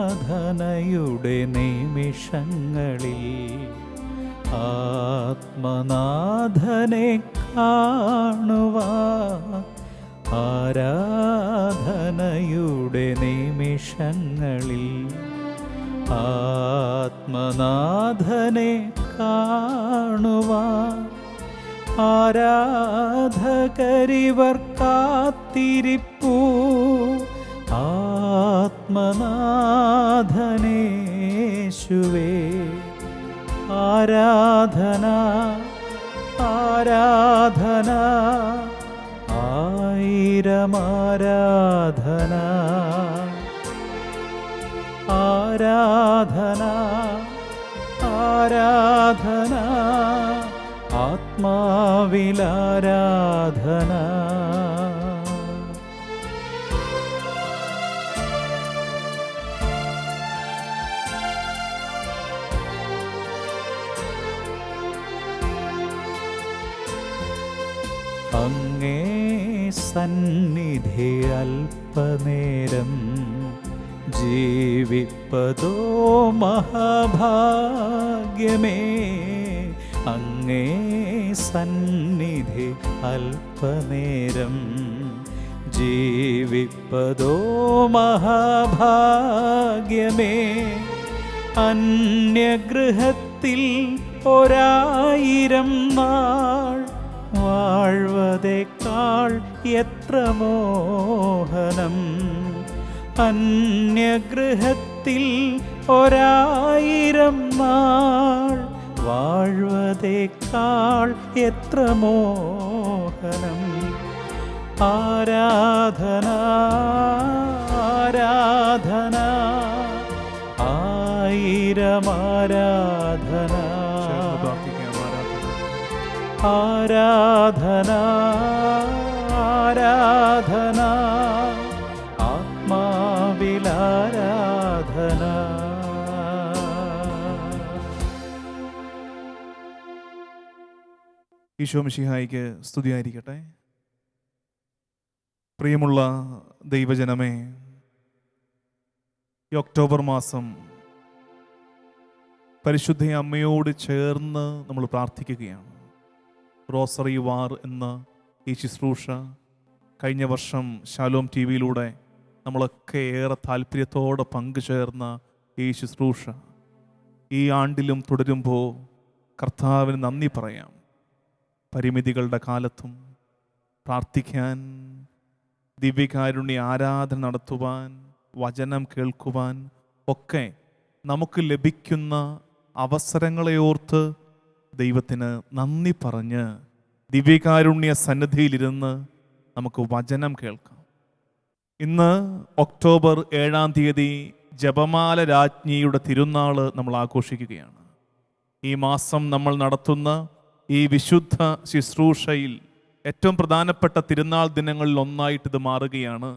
ആരാധനയുടെ നിമിഷങ്ങളിൽ ആത്മനാഥനെ കാണുവാൻ, ആരാധനയുടെ നിമിഷങ്ങളിൽ ആത്മനാഥനെ കാണുവാൻ, ആരാധകരിവർ കാത്തിരിപ്പൂ ആത്മനാഥനേശുവേ. ആരാധന ആരാധന ആയിരം ആരാധന, ആരാധന ആരാധന ആത്മാവിലാരാധന. അങ്ങേ സന്നിധി അല്പനേരം ജീവിപ്പതോ മഹാഭാഗ്യമേ. അങ്ങേ സന്നിധി അല്പനേരം ജീവിപ്പതോ മഹാഭാഗ്യമേ. അന്യഗൃഹത്തിൽ 1000 നാൾ വാഴ്വതേക്കാൾ എത്ര മോഹനം. അന്യഗൃഹത്തിൽ 1000 നാൾ വാഴ്വതേക്കാൾ എത്ര മോഹനം. ആരാധന ആരാധന ആയിരം ആരാധന, ആരാധന ആരാധന ആത്മാവിലാരാധന. ഈശോ മിശിഹായിക്ക് സ്തുതിയായിരിക്കട്ടെ. പ്രിയമുള്ള ദൈവജനമേ, ഈ ഒക്ടോബർ മാസം പരിശുദ്ധ അമ്മയോട് ചേർന്ന് നമ്മൾ പ്രാർത്ഥിക്കുകയാണ്. റോസറി വാർ എന്ന ഈ ശുശ്രൂഷ കഴിഞ്ഞ വർഷം ശാലോം ടി വിയിലൂടെ നമ്മളൊക്കെ ഏറെ താല്പര്യത്തോടെ പങ്കുചേർന്ന ഈ ശുശ്രൂഷ ഈ ആണ്ടിലും തുടരുമ്പോൾ കർത്താവിന് നന്ദി പറയാം. പരിമിതികളുടെ കാലത്തും പ്രാർത്ഥിക്കാൻ, ദിവ്യകാരുണ്യ ആരാധന നടത്തുവാൻ, വചനം കേൾക്കുവാൻ ഒക്കെ നമുക്ക് ലഭിക്കുന്ന അവസരങ്ങളെ ഓർത്ത് ദൈവത്തിന് നന്ദി പറഞ്ഞ് ദിവ്യകാരുണ്യ സന്നിധിയിലിരുന്ന് നമുക്ക് വചനം കേൾക്കാം. ഇന്ന് ഒക്ടോബർ 7-ാം തീയതി ജപമാല രാജ്ഞിയുടെ തിരുനാൾ നമ്മൾ ആഘോഷിക്കുകയാണ്. ഈ മാസം നമ്മൾ നടത്തുന്ന ഈ വിശുദ്ധ ശുശ്രൂഷയിൽ ഏറ്റവും പ്രധാനപ്പെട്ട തിരുനാൾ ദിനങ്ങളിൽ ഒന്നായിട്ട് ഇത് മാറുകയാണ്.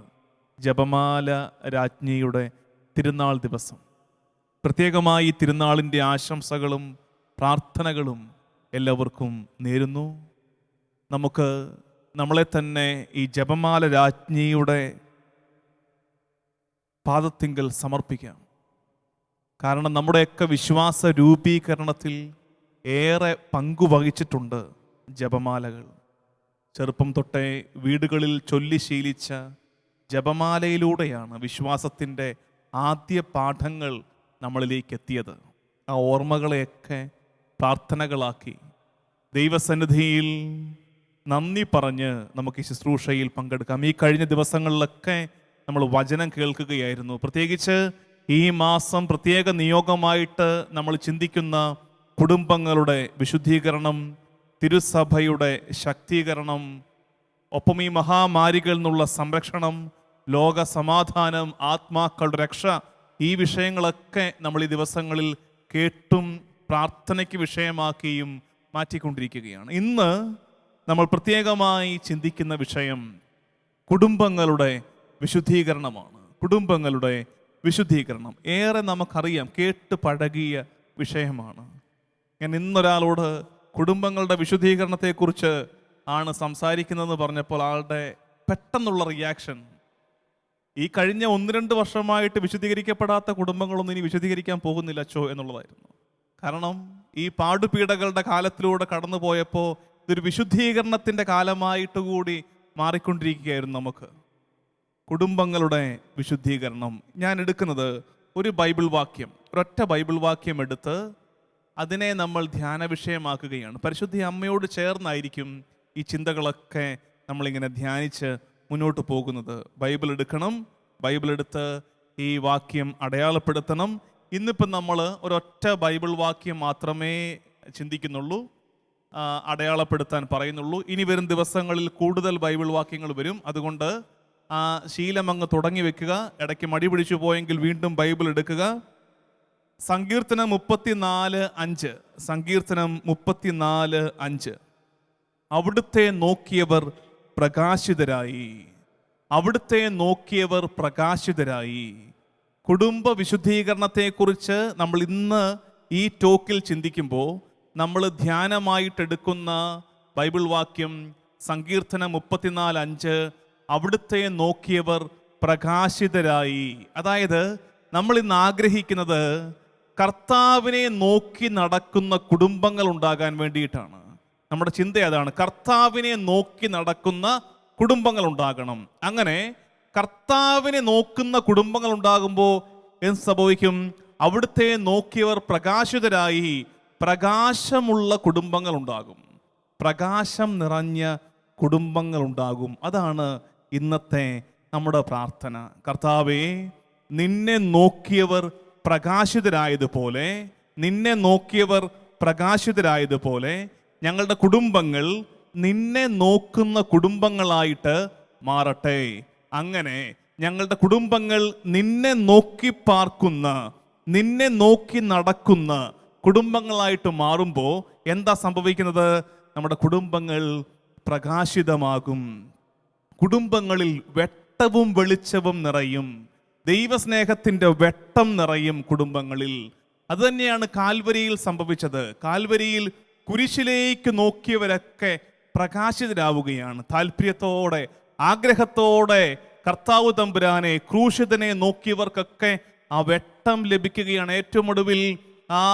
ജപമാല രാജ്ഞിയുടെ തിരുനാൾ ദിവസം. പ്രത്യേകമായി തിരുനാളിൻ്റെ ആശംസകളും പ്രാർത്ഥനകളും എല്ലാവർക്കും നേരുന്നു. നമുക്ക് നമ്മളെ തന്നെ ഈ ജപമാല രാജ്ഞിയുടെ പാദത്തിങ്കൽ സമർപ്പിക്കാം. കാരണം നമ്മുടെയൊക്കെ വിശ്വാസ രൂപീകരണത്തിൽ ഏറെ പങ്കുവഹിച്ചിട്ടുണ്ട് ജപമാലകൾ. ചെറുപ്പം തൊട്ടേ വീടുകളിൽ ചൊല്ലി ശീലിച്ച ജപമാലയിലൂടെയാണ് വിശ്വാസത്തിൻ്റെ ആദ്യ പാഠങ്ങൾ നമ്മളിലേക്ക് എത്തിയത്. ആ ഓർമ്മകളെയൊക്കെ പ്രാർത്ഥനകളാക്കി ദൈവസന്നിധിയിൽ നന്ദി പറഞ്ഞ് നമുക്ക് ഈ ശുശ്രൂഷയിൽ പങ്കെടുക്കാം. ഈ കഴിഞ്ഞ ദിവസങ്ങളിലൊക്കെ നമ്മൾ വചനം കേൾക്കുകയായിരുന്നു. പ്രത്യേകിച്ച് ഈ മാസം പ്രത്യേക നിയോഗമായിട്ട് നമ്മൾ ചിന്തിക്കുന്ന കുടുംബങ്ങളുടെ വിശുദ്ധീകരണം, തിരുസഭയുടെ ശക്തീകരണം, ഒപ്പം ഈ മഹാമാരികളിൽ നിന്നുള്ള സംരക്ഷണം, ലോക സമാധാനം, ആത്മാക്കളുടെ രക്ഷ, ഈ വിഷയങ്ങളൊക്കെ നമ്മൾ ഈ ദിവസങ്ങളിൽ കേട്ടും പ്രാർത്ഥനയ്ക്ക് വിഷയമാക്കിയും മാറ്റിക്കൊണ്ടിരിക്കുകയാണ്. ഇന്ന് നമ്മൾ പ്രത്യേകമായി ചിന്തിക്കുന്ന വിഷയം കുടുംബങ്ങളുടെ വിശുദ്ധീകരണമാണ്. കുടുംബങ്ങളുടെ വിശുദ്ധീകരണം ഏറെ നമുക്കറിയാം, കേട്ട് പഴകിയ വിഷയമാണ്. ഞാൻ ഇന്നൊരാളോട് കുടുംബങ്ങളുടെ വിശുദ്ധീകരണത്തെക്കുറിച്ച് ആണ് സംസാരിക്കുന്നതെന്ന് പറഞ്ഞപ്പോൾ ആളുടെ പെട്ടെന്നുള്ള റിയാക്ഷൻ, ഈ കഴിഞ്ഞ 1-2 വർഷമായിട്ട് വിശുദ്ധീകരിക്കപ്പെടാത്ത കുടുംബങ്ങളൊന്നും ഇനി വിശുദ്ധീകരിക്കാൻ പോകുന്നില്ല അച്ചോ എന്നുള്ളതായിരുന്നു. കാരണം ഈ പാടുപീഡകളുടെ കാലത്തിലൂടെ കടന്നു പോയപ്പോൾ ഇതൊരു വിശുദ്ധീകരണത്തിൻ്റെ കാലമായിട്ട് കൂടി മാറിക്കൊണ്ടിരിക്കുകയായിരുന്നു നമുക്ക്. കുടുംബങ്ങളുടെ വിശുദ്ധീകരണം. ഞാൻ എടുക്കുന്നത് ഒരു ബൈബിൾ വാക്യം, ഒരൊറ്റ ബൈബിൾ വാക്യം എടുത്ത് അതിനെ നമ്മൾ ധ്യാന വിഷയമാക്കുകയാണ്. പരിശുദ്ധ അമ്മയോട് ചേർന്നായിരിക്കും ഈ ചിന്തകളൊക്കെ നമ്മളിങ്ങനെ ധ്യാനിച്ച് മുന്നോട്ട് പോകുന്നത്. ബൈബിൾ എടുക്കണം, ബൈബിൾ എടുത്ത് ഈ വാക്യം അടയാളപ്പെടുത്തണം. ഇന്നിപ്പം നമ്മൾ ഒരൊറ്റ ബൈബിൾ വാക്യം മാത്രമേ ചിന്തിക്കുന്നുള്ളൂ, അടയാളപ്പെടുത്താൻ പറയുന്നുള്ളൂ. ഇനി വരും ദിവസങ്ങളിൽ കൂടുതൽ ബൈബിൾ വാക്യങ്ങൾ വരും. അതുകൊണ്ട് ആ ശീലം അങ്ങ് തുടങ്ങി വെക്കുക. ഇടയ്ക്ക് മടി പിടിച്ചു പോയെങ്കിൽ വീണ്ടും ബൈബിൾ എടുക്കുക. സങ്കീർത്തനം 34:5. സങ്കീർത്തനം 34:5. അവിടുത്തെ നോക്കിയവർ പ്രകാശിതരായി, അവിടുത്തെ നോക്കിയവർ പ്രകാശിതരായി. കുടുംബ വിശുദ്ധീകരണത്തെക്കുറിച്ച് നമ്മൾ ഇന്ന് ഈ ടോക്കിൽ ചിന്തിക്കുമ്പോൾ നമ്മൾ ധ്യാനമായിട്ടെടുക്കുന്ന ബൈബിൾ വാക്യം സങ്കീർത്തനം 34:5. അവിടുത്തെ നോക്കിയവർ പ്രകാശിതരായി. അതായത് നമ്മൾ ഇന്ന് ആഗ്രഹിക്കുന്നത് കർത്താവിനെ നോക്കി നടക്കുന്ന കുടുംബങ്ങൾ ഉണ്ടാകാൻ വേണ്ടിയിട്ടാണ്. നമ്മുടെ ചിന്ത അതാണ്, കർത്താവിനെ നോക്കി നടക്കുന്ന കുടുംബങ്ങൾ ഉണ്ടാകണം. അങ്ങനെ കർത്താവിനെ നോക്കുന്ന കുടുംബങ്ങൾ ഉണ്ടാകുമ്പോൾ എന്ത് സംഭവിക്കും? അവിടുത്തെ നോക്കിയവർ പ്രകാശിതരായി, പ്രകാശമുള്ള കുടുംബങ്ങൾ ഉണ്ടാകും, പ്രകാശം നിറഞ്ഞ കുടുംബങ്ങൾ ഉണ്ടാകും. അതാണ് ഇന്നത്തെ നമ്മുടെ പ്രാർത്ഥന. കർത്താവേ, നിന്നെ നോക്കിയവർ പ്രകാശിതരായതുപോലെ, നിന്നെ നോക്കിയവർ പ്രകാശിതരായതുപോലെ ഞങ്ങളുടെ കുടുംബങ്ങൾ നിന്നെ നോക്കുന്ന കുടുംബങ്ങളായിട്ട് മാറട്ടെ. അങ്ങനെ ഞങ്ങളുടെ കുടുംബങ്ങൾ നിന്നെ നോക്കി പാർക്കുന്ന, നിന്നെ നോക്കി നടക്കുന്ന കുടുംബങ്ങളായിട്ട് മാറുമ്പോൾ എന്താ സംഭവിക്കുന്നത്? നമ്മുടെ കുടുംബങ്ങൾ പ്രകാശിതമാകും. കുടുംബങ്ങളിൽ വെട്ടവും വെളിച്ചവും നിറയും. ദൈവസ്നേഹത്തിൻ്റെ വെട്ടം നിറയും കുടുംബങ്ങളിൽ. അതുതന്നെയാണ് കാൽവരിയിൽ സംഭവിച്ചത്. കാൽവരിയിൽ കുരിശിലേക്ക് നോക്കിയവരൊക്കെ പ്രകാശിതരാവുകയാണ്. താല്പര്യത്തോടെ, ആഗ്രഹത്തോടെ കർത്താവ് തമ്പുരാനെ, ക്രൂശിതനെ നോക്കിയവർക്കൊക്കെ ആ വെട്ടം ലഭിക്കുകയാണ്. ഏറ്റവും ഒടുവിൽ ആ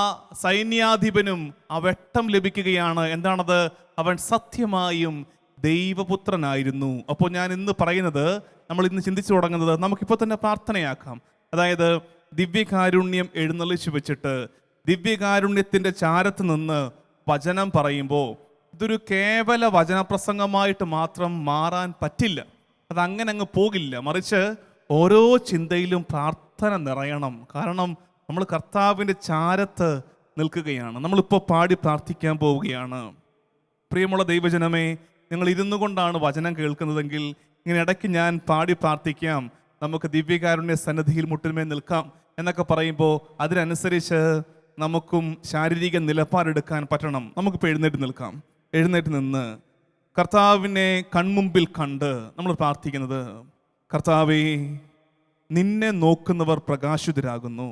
സൈന്യാധിപനും ആ വെട്ടം ലഭിക്കുകയാണ്. എന്താണത്? അവൻ സത്യമായും ദൈവപുത്രനായിരുന്നു. അപ്പോൾ ഞാൻ ഇന്ന് പറയുന്നത്, നമ്മൾ ഇന്ന് ചിന്തിച്ചു തുടങ്ങുന്നത് നമുക്കിപ്പോൾ തന്നെ പ്രാർത്ഥനയാക്കാം. അതായത് ദിവ്യകാരുണ്യം എഴുന്നള്ളിച്ചു വെച്ചിട്ട് ദിവ്യകാരുണ്യത്തിൻ്റെ ചാരത്ത് നിന്ന് വചനം പറയുമ്പോൾ ഇതൊരു കേവല വചനപ്രസംഗമായിട്ട് മാത്രം മാറാൻ പറ്റില്ല. അതങ്ങനെ അങ്ങ് പോകില്ല. മറിച്ച് ഓരോ ചിന്തയിലും പ്രാർത്ഥന നിറയണം. കാരണം നമ്മൾ കർത്താവിൻ്റെ ചാരത്ത് നിൽക്കുകയാണ്. നമ്മളിപ്പോൾ പാടി പ്രാർത്ഥിക്കാൻ പോവുകയാണ്. പ്രിയമുള്ള ദൈവജനമേ, നിങ്ങൾ ഇരുന്നു കൊണ്ടാണ് വചനം കേൾക്കുന്നതെങ്കിൽ ഇങ്ങനെ ഇടയ്ക്ക് ഞാൻ പാടി പ്രാർത്ഥിക്കാം, നമുക്ക് ദിവ്യകാരുണ്യ സന്നിധിയിൽ മുട്ടിന്മേൽ നിൽക്കാം എന്നൊക്കെ പറയുമ്പോൾ അതിനനുസരിച്ച് നമുക്കും ശാരീരിക നിലപാടെടുക്കാൻ പറ്റണം. നമുക്കിപ്പോൾ എഴുന്നേറ്റ് നിൽക്കാം. എഴുന്നേറ്റ് നിന്ന് കർത്താവിനെ കൺമുമ്പിൽ കണ്ട് നമ്മൾ പ്രാർത്ഥിക്കുന്നത്, കർത്താവേ, നിന്നെ നോക്കുന്നവർ പ്രകാശിതരാകുന്നു.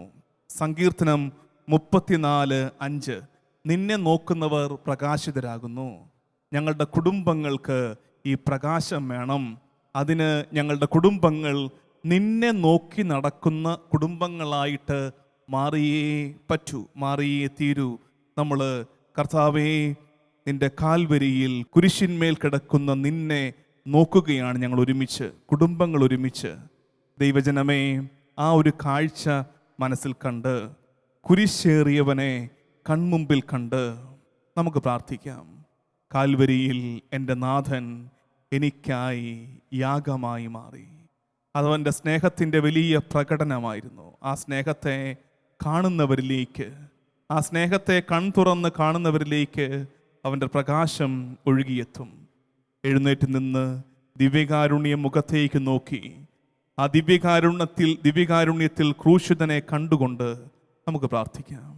സങ്കീർത്തനം 34:5. നിന്നെ നോക്കുന്നവർ പ്രകാശിതരാകുന്നു. ഞങ്ങളുടെ കുടുംബങ്ങൾക്ക് ഈ പ്രകാശം വേണം. അതിന് ഞങ്ങളുടെ കുടുംബങ്ങൾ നിന്നെ നോക്കി നടക്കുന്ന കുടുംബങ്ങളായിട്ട് മാറിയേ പറ്റൂ, മാറിയേ തീരൂ. നമ്മൾ കർത്താവേ, നിന്റെ കാൽവരിയിൽ കുരിശിന്മേൽ കിടക്കുന്ന നിന്നെ നോക്കുകയാണ് ഞങ്ങൾ ഒരുമിച്ച്, കുടുംബങ്ങൾ ഒരുമിച്ച്. ദൈവജനമേ, ആ ഒരു കാഴ്ച മനസ്സിൽ കണ്ട്, കുരിശേറിയവനെ കൺമുമ്പിൽ കണ്ട് നമുക്ക് പ്രാർത്ഥിക്കാം. കാൽവരിയിൽ എൻ്റെ നാഥൻ എനിക്കായി യാഗമായി മാറി. അതവൻ്റെ സ്നേഹത്തിൻ്റെ വലിയ പ്രകടനമായിരുന്നു. ആ സ്നേഹത്തെ കാണുന്നവരിലേക്ക്, ആ സ്നേഹത്തെ കൺതുറന്ന് കാണുന്നവരിലേക്ക് അവൻ്റെ പ്രകാശം ഒഴുകിയെത്തും. എഴുന്നേറ്റ് നിന്ന് ദിവ്യകാരുണ്യ മുഖത്തേക്ക് നോക്കി ആ ദിവ്യകാരുണ്യത്തിൽ ക്രൂശിതനെ കണ്ടുകൊണ്ട് നമുക്ക് പ്രാർത്ഥിക്കാം.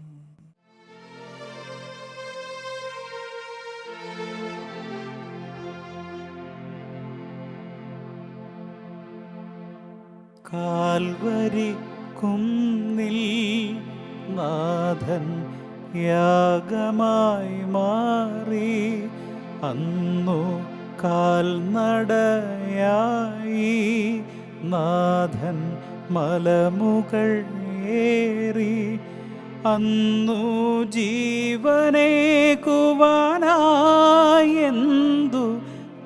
കാൽവരി കുന്നിൽ നാഥൻ യാഗമായി മാറി അന്നു കാൽനടയായി നാഥൻ മലമുകൾ ഏറി അന്നു ജീവനേകുവാനായി എന്തു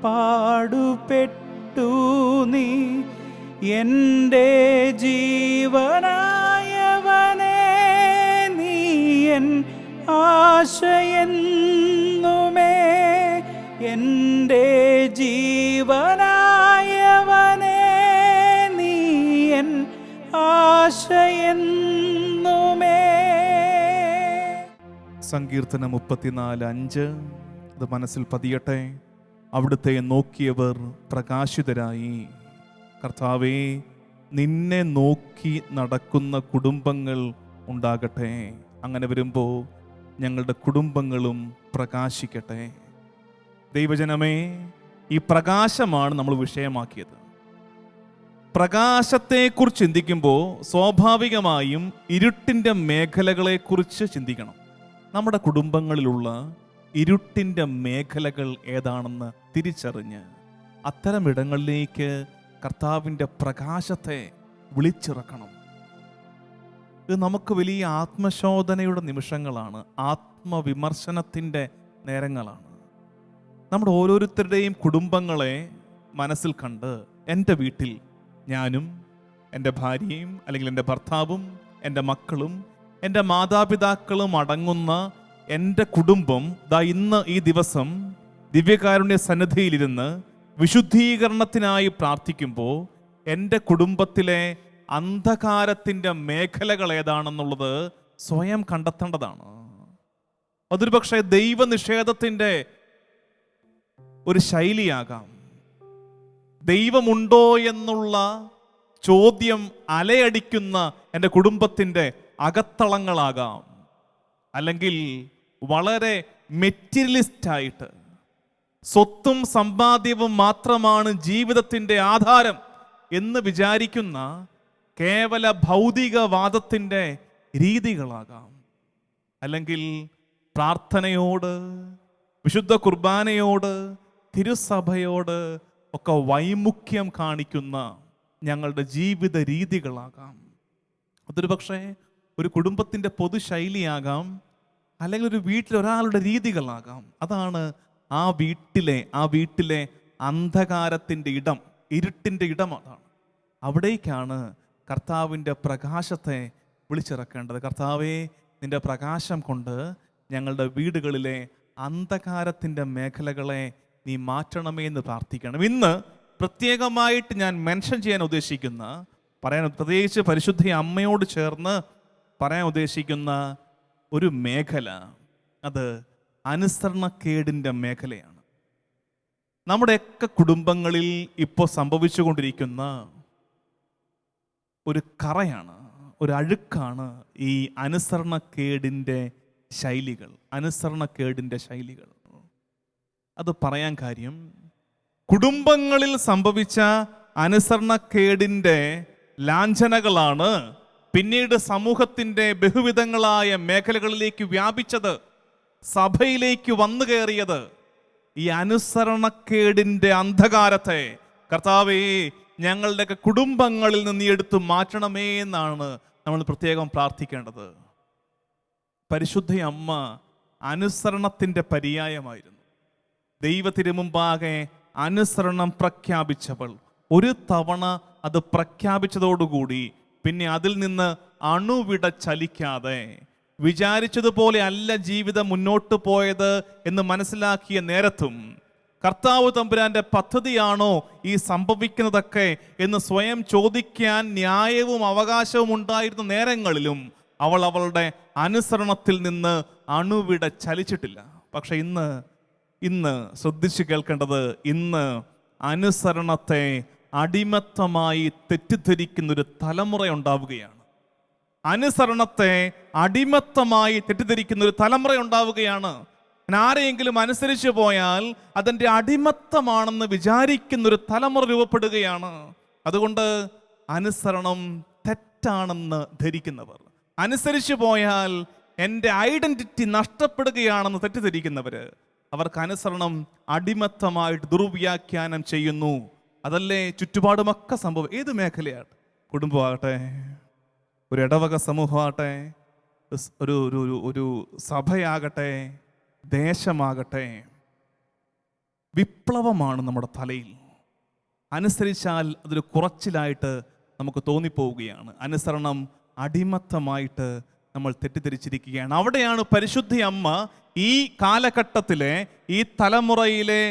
പാടുപെട്ടു നീ എൻ്റെ ജീവനായവനേ നീ എൻ ആശയെന്നുമേ എൻ്റെ ജീവനായവനേ നീ എൻ ആശയെന്നുമേ. സങ്കീർത്തനം 34:5 അത് മനസ്സിൽ പതിയട്ടെ. അവിടുത്തെ നോക്കിയവർ പ്രകാശിതരായി. കർത്താവേ, നിന്നെ നോക്കി നടക്കുന്ന കുടുംബങ്ങൾ ഉണ്ടാകട്ടെ. അങ്ങനെ വരുമ്പോൾ ഞങ്ങളുടെ കുടുംബങ്ങളും പ്രകാശിക്കട്ടെ. ദൈവജനമേ, ഈ പ്രകാശമാണ് നമ്മൾ വിഷയമാക്കിയത്. പ്രകാശത്തെക്കുറിച്ച് ചിന്തിക്കുമ്പോൾ സ്വാഭാവികമായും ഇരുട്ടിൻ്റെ മേഖലകളെക്കുറിച്ച് ചിന്തിക്കണം. നമ്മുടെ കുടുംബങ്ങളിലുള്ള ഇരുട്ടിൻ്റെ മേഖലകൾ ഏതാണെന്ന് തിരിച്ചറിഞ്ഞ് അത്തരം ഇടങ്ങളിലേക്ക് കർത്താവിൻ്റെ പ്രകാശത്തെ വിളിച്ചിറക്കണം. ഇത് നമുക്ക് വലിയ ആത്മശോധനയുടെ നിമിഷങ്ങളാണ്, ആത്മവിമർശനത്തിൻ്റെ നേരങ്ങളാണ്. നമ്മുടെ ഓരോരുത്തരുടെയും കുടുംബങ്ങളെ മനസ്സിൽ കണ്ട് എൻ്റെ വീട്ടിൽ ഞാനും എൻ്റെ ഭാര്യയും അല്ലെങ്കിൽ എൻ്റെ ഭർത്താവും എൻ്റെ മക്കളും എൻ്റെ മാതാപിതാക്കളും അടങ്ങുന്ന എൻ്റെ കുടുംബം ഇന്ന് ഈ ദിവസം ദിവ്യകാരുണ്യ സന്നിധിയിലിരുന്ന് വിശുദ്ധീകരണത്തിനായി പ്രാർത്ഥിക്കുമ്പോൾ എൻ്റെ കുടുംബത്തിലെ അന്ധകാരത്തിൻ്റെ മേഖലകൾ ഏതാണെന്നുള്ളത് സ്വയം കണ്ടെത്തേണ്ടതാണ്. അതൊരു പക്ഷേ ദൈവനിഷേധത്തിൻ്റെ ഒരു ശൈലിയാകാം. ദൈവമുണ്ടോ എന്നുള്ള ചോദ്യം അലയടിക്കുന്ന എൻ്റെ കുടുംബത്തിൻ്റെ അകത്തളങ്ങളാകാം. അല്ലെങ്കിൽ വളരെ മെറ്റീരിയലിസ്റ്റായിട്ട് സ്വത്തും സമ്പാദ്യവും മാത്രമാണ് ജീവിതത്തിൻ്റെ ആധാരം എന്ന് വിചാരിക്കുന്ന കേവല ഭൗതികവാദത്തിൻ്റെ രീതികളാകാം. അല്ലെങ്കിൽ പ്രാർത്ഥനയോട്, വിശുദ്ധ കുർബാനയോട്, തിരുസഭയോട് ഒക്കെ വൈമുഖ്യം കാണിക്കുന്ന ഞങ്ങളുടെ ജീവിത രീതികളാകാം. അതൊരു പക്ഷേ ഒരു കുടുംബത്തിൻ്റെ പൊതുശൈലിയാകാം, അല്ലെങ്കിൽ ഒരു വീട്ടിലൊരാളുടെ രീതികളാകാം. അതാണ് ആ വീട്ടിലെ അന്ധകാരത്തിൻ്റെ ഇടം, ഇരുട്ടിൻ്റെ ഇടം. അതാണ് അവിടേക്കാണ് കർത്താവിൻ്റെ പ്രകാശത്തെ വിളിച്ചിറക്കേണ്ടത്. കർത്താവേ, നിൻ്റെ പ്രകാശം കൊണ്ട് ഞങ്ങളുടെ വീടുകളിലെ അന്ധകാരത്തിൻ്റെ മേഖലകളെ നീ മാറ്റണമേ എന്ന് പ്രാർത്ഥിക്കണം. ഇന്ന് പ്രത്യേകമായിട്ട് ഞാൻ മെൻഷൻ ചെയ്യാൻ ഉദ്ദേശിക്കുന്ന, പ്രത്യേകിച്ച് പരിശുദ്ധ അമ്മയോട് ചേർന്ന് പറയാൻ ഉദ്ദേശിക്കുന്ന ഒരു മേഖല, അത് അനുസരണക്കേടിൻ്റെ മേഖലയാണ്. നമ്മുടെയൊക്കെ കുടുംബങ്ങളിൽ ഇപ്പോൾ സംഭവിച്ചുകൊണ്ടിരിക്കുന്ന ഒരു കറയാണ്, ഒരു അഴുക്കാണ് ഈ അനുസരണക്കേടിൻ്റെ ശൈലികൾ. അത് പറയാൻ കാര്യം, കുടുംബങ്ങളിൽ സംഭവിച്ച അനുസരണക്കേടിൻ്റെ ലാഞ്ചനകളാണ് പിന്നീട് സമൂഹത്തിൻ്റെ ബഹുവിധങ്ങളായ മേഖലകളിലേക്ക് വ്യാപിച്ചത്, സഭയിലേക്ക് വന്നു കയറിയത്. ഈ അനുസരണക്കേടിൻ്റെ അന്ധകാരത്തെ കർത്താവേ, ഞങ്ങളുടെയൊക്കെ കുടുംബങ്ങളിൽ നിന്ന് എടുത്തു മാറ്റണമേ എന്നാണ് നമ്മൾ പ്രത്യേകം പ്രാർത്ഥിക്കേണ്ടത്. പരിശുദ്ധ അമ്മ അനുസരണത്തിൻ്റെ പര്യായമായിരുന്നു. ദൈവത്തിനു മുമ്പാകെ അനുസരണം പ്രഖ്യാപിച്ചവൾ. ഒരു തവണ അത് പ്രഖ്യാപിച്ചതോടുകൂടി പിന്നെ അതിൽ നിന്ന് അണുവിട ചലിക്കാതെ, വിചാരിച്ചതുപോലെ അല്ല ജീവിതം മുന്നോട്ട് പോയത് എന്ന് മനസ്സിലാക്കിയ നേരത്തും, കർത്താവ് തമ്പുരാന്റെ പദ്ധതിയാണോ ഈ സംഭവിക്കുന്നതൊക്കെ എന്ന് സ്വയം ചോദിക്കാൻ ന്യായവും അവകാശവും ഉണ്ടായിരുന്ന നേരങ്ങളിലും അവൾ അവളുടെ അനുസരണത്തിൽ നിന്ന് അണുവിട ചലിച്ചിട്ടില്ല. പക്ഷെ ഇന്ന് ശ്രദ്ധിച്ചു കേൾക്കേണ്ടത്, ഇന്ന് അനുസരണത്തെ അടിമത്തമായി തെറ്റിദ്ധരിക്കുന്നൊരു തലമുറ ഉണ്ടാവുകയാണ്. അനുസരണത്തെ അടിമത്തമായി തെറ്റിദ്ധരിക്കുന്നൊരു തലമുറ ഉണ്ടാവുകയാണ്. ആരെയെങ്കിലും അനുസരിച്ച് പോയാൽ അതിൻ്റെ അടിമത്തമാണെന്ന് വിചാരിക്കുന്നൊരു തലമുറ രൂപപ്പെടുകയാണ്. അതുകൊണ്ട് അനുസരണം തെറ്റാണെന്ന് ധരിക്കുന്നവർ, അനുസരിച്ചു പോയാൽ എൻ്റെ ഐഡന്റിറ്റി നഷ്ടപ്പെടുകയാണെന്ന് തെറ്റിദ്ധരിക്കുന്നവര്, അവർക്ക് അനുസരണം അടിമത്തമായിട്ട് ദുർവ്യാഖ്യാനം ചെയ്യുന്നു. അതല്ലേ ചുറ്റുപാടുമൊക്കെ സംഭവം. ഏത് മേഖലയാണ്, കുടുംബമാകട്ടെ, ഒരു ഇടവക സമൂഹമാകട്ടെ, ഒരു ഒരു ഒരു സഭയാകട്ടെ, ദേശമാകട്ടെ, വിപ്ലവമാണ് നമ്മുടെ തലയിൽ. അനുസരിച്ചാൽ അതൊരു കുറച്ചിലായിട്ട് നമുക്ക് തോന്നിപ്പോവുകയാണ്. അനുസരണം അടിമത്തമായിട്ട് നമ്മൾ തെറ്റിദ്ധരിച്ചിരിക്കുകയാണ്. അവിടെയാണ് പരിശുദ്ധ അമ്മ ഈ കാലഘട്ടത്തിലെ, ഈ തലമുറയിലെ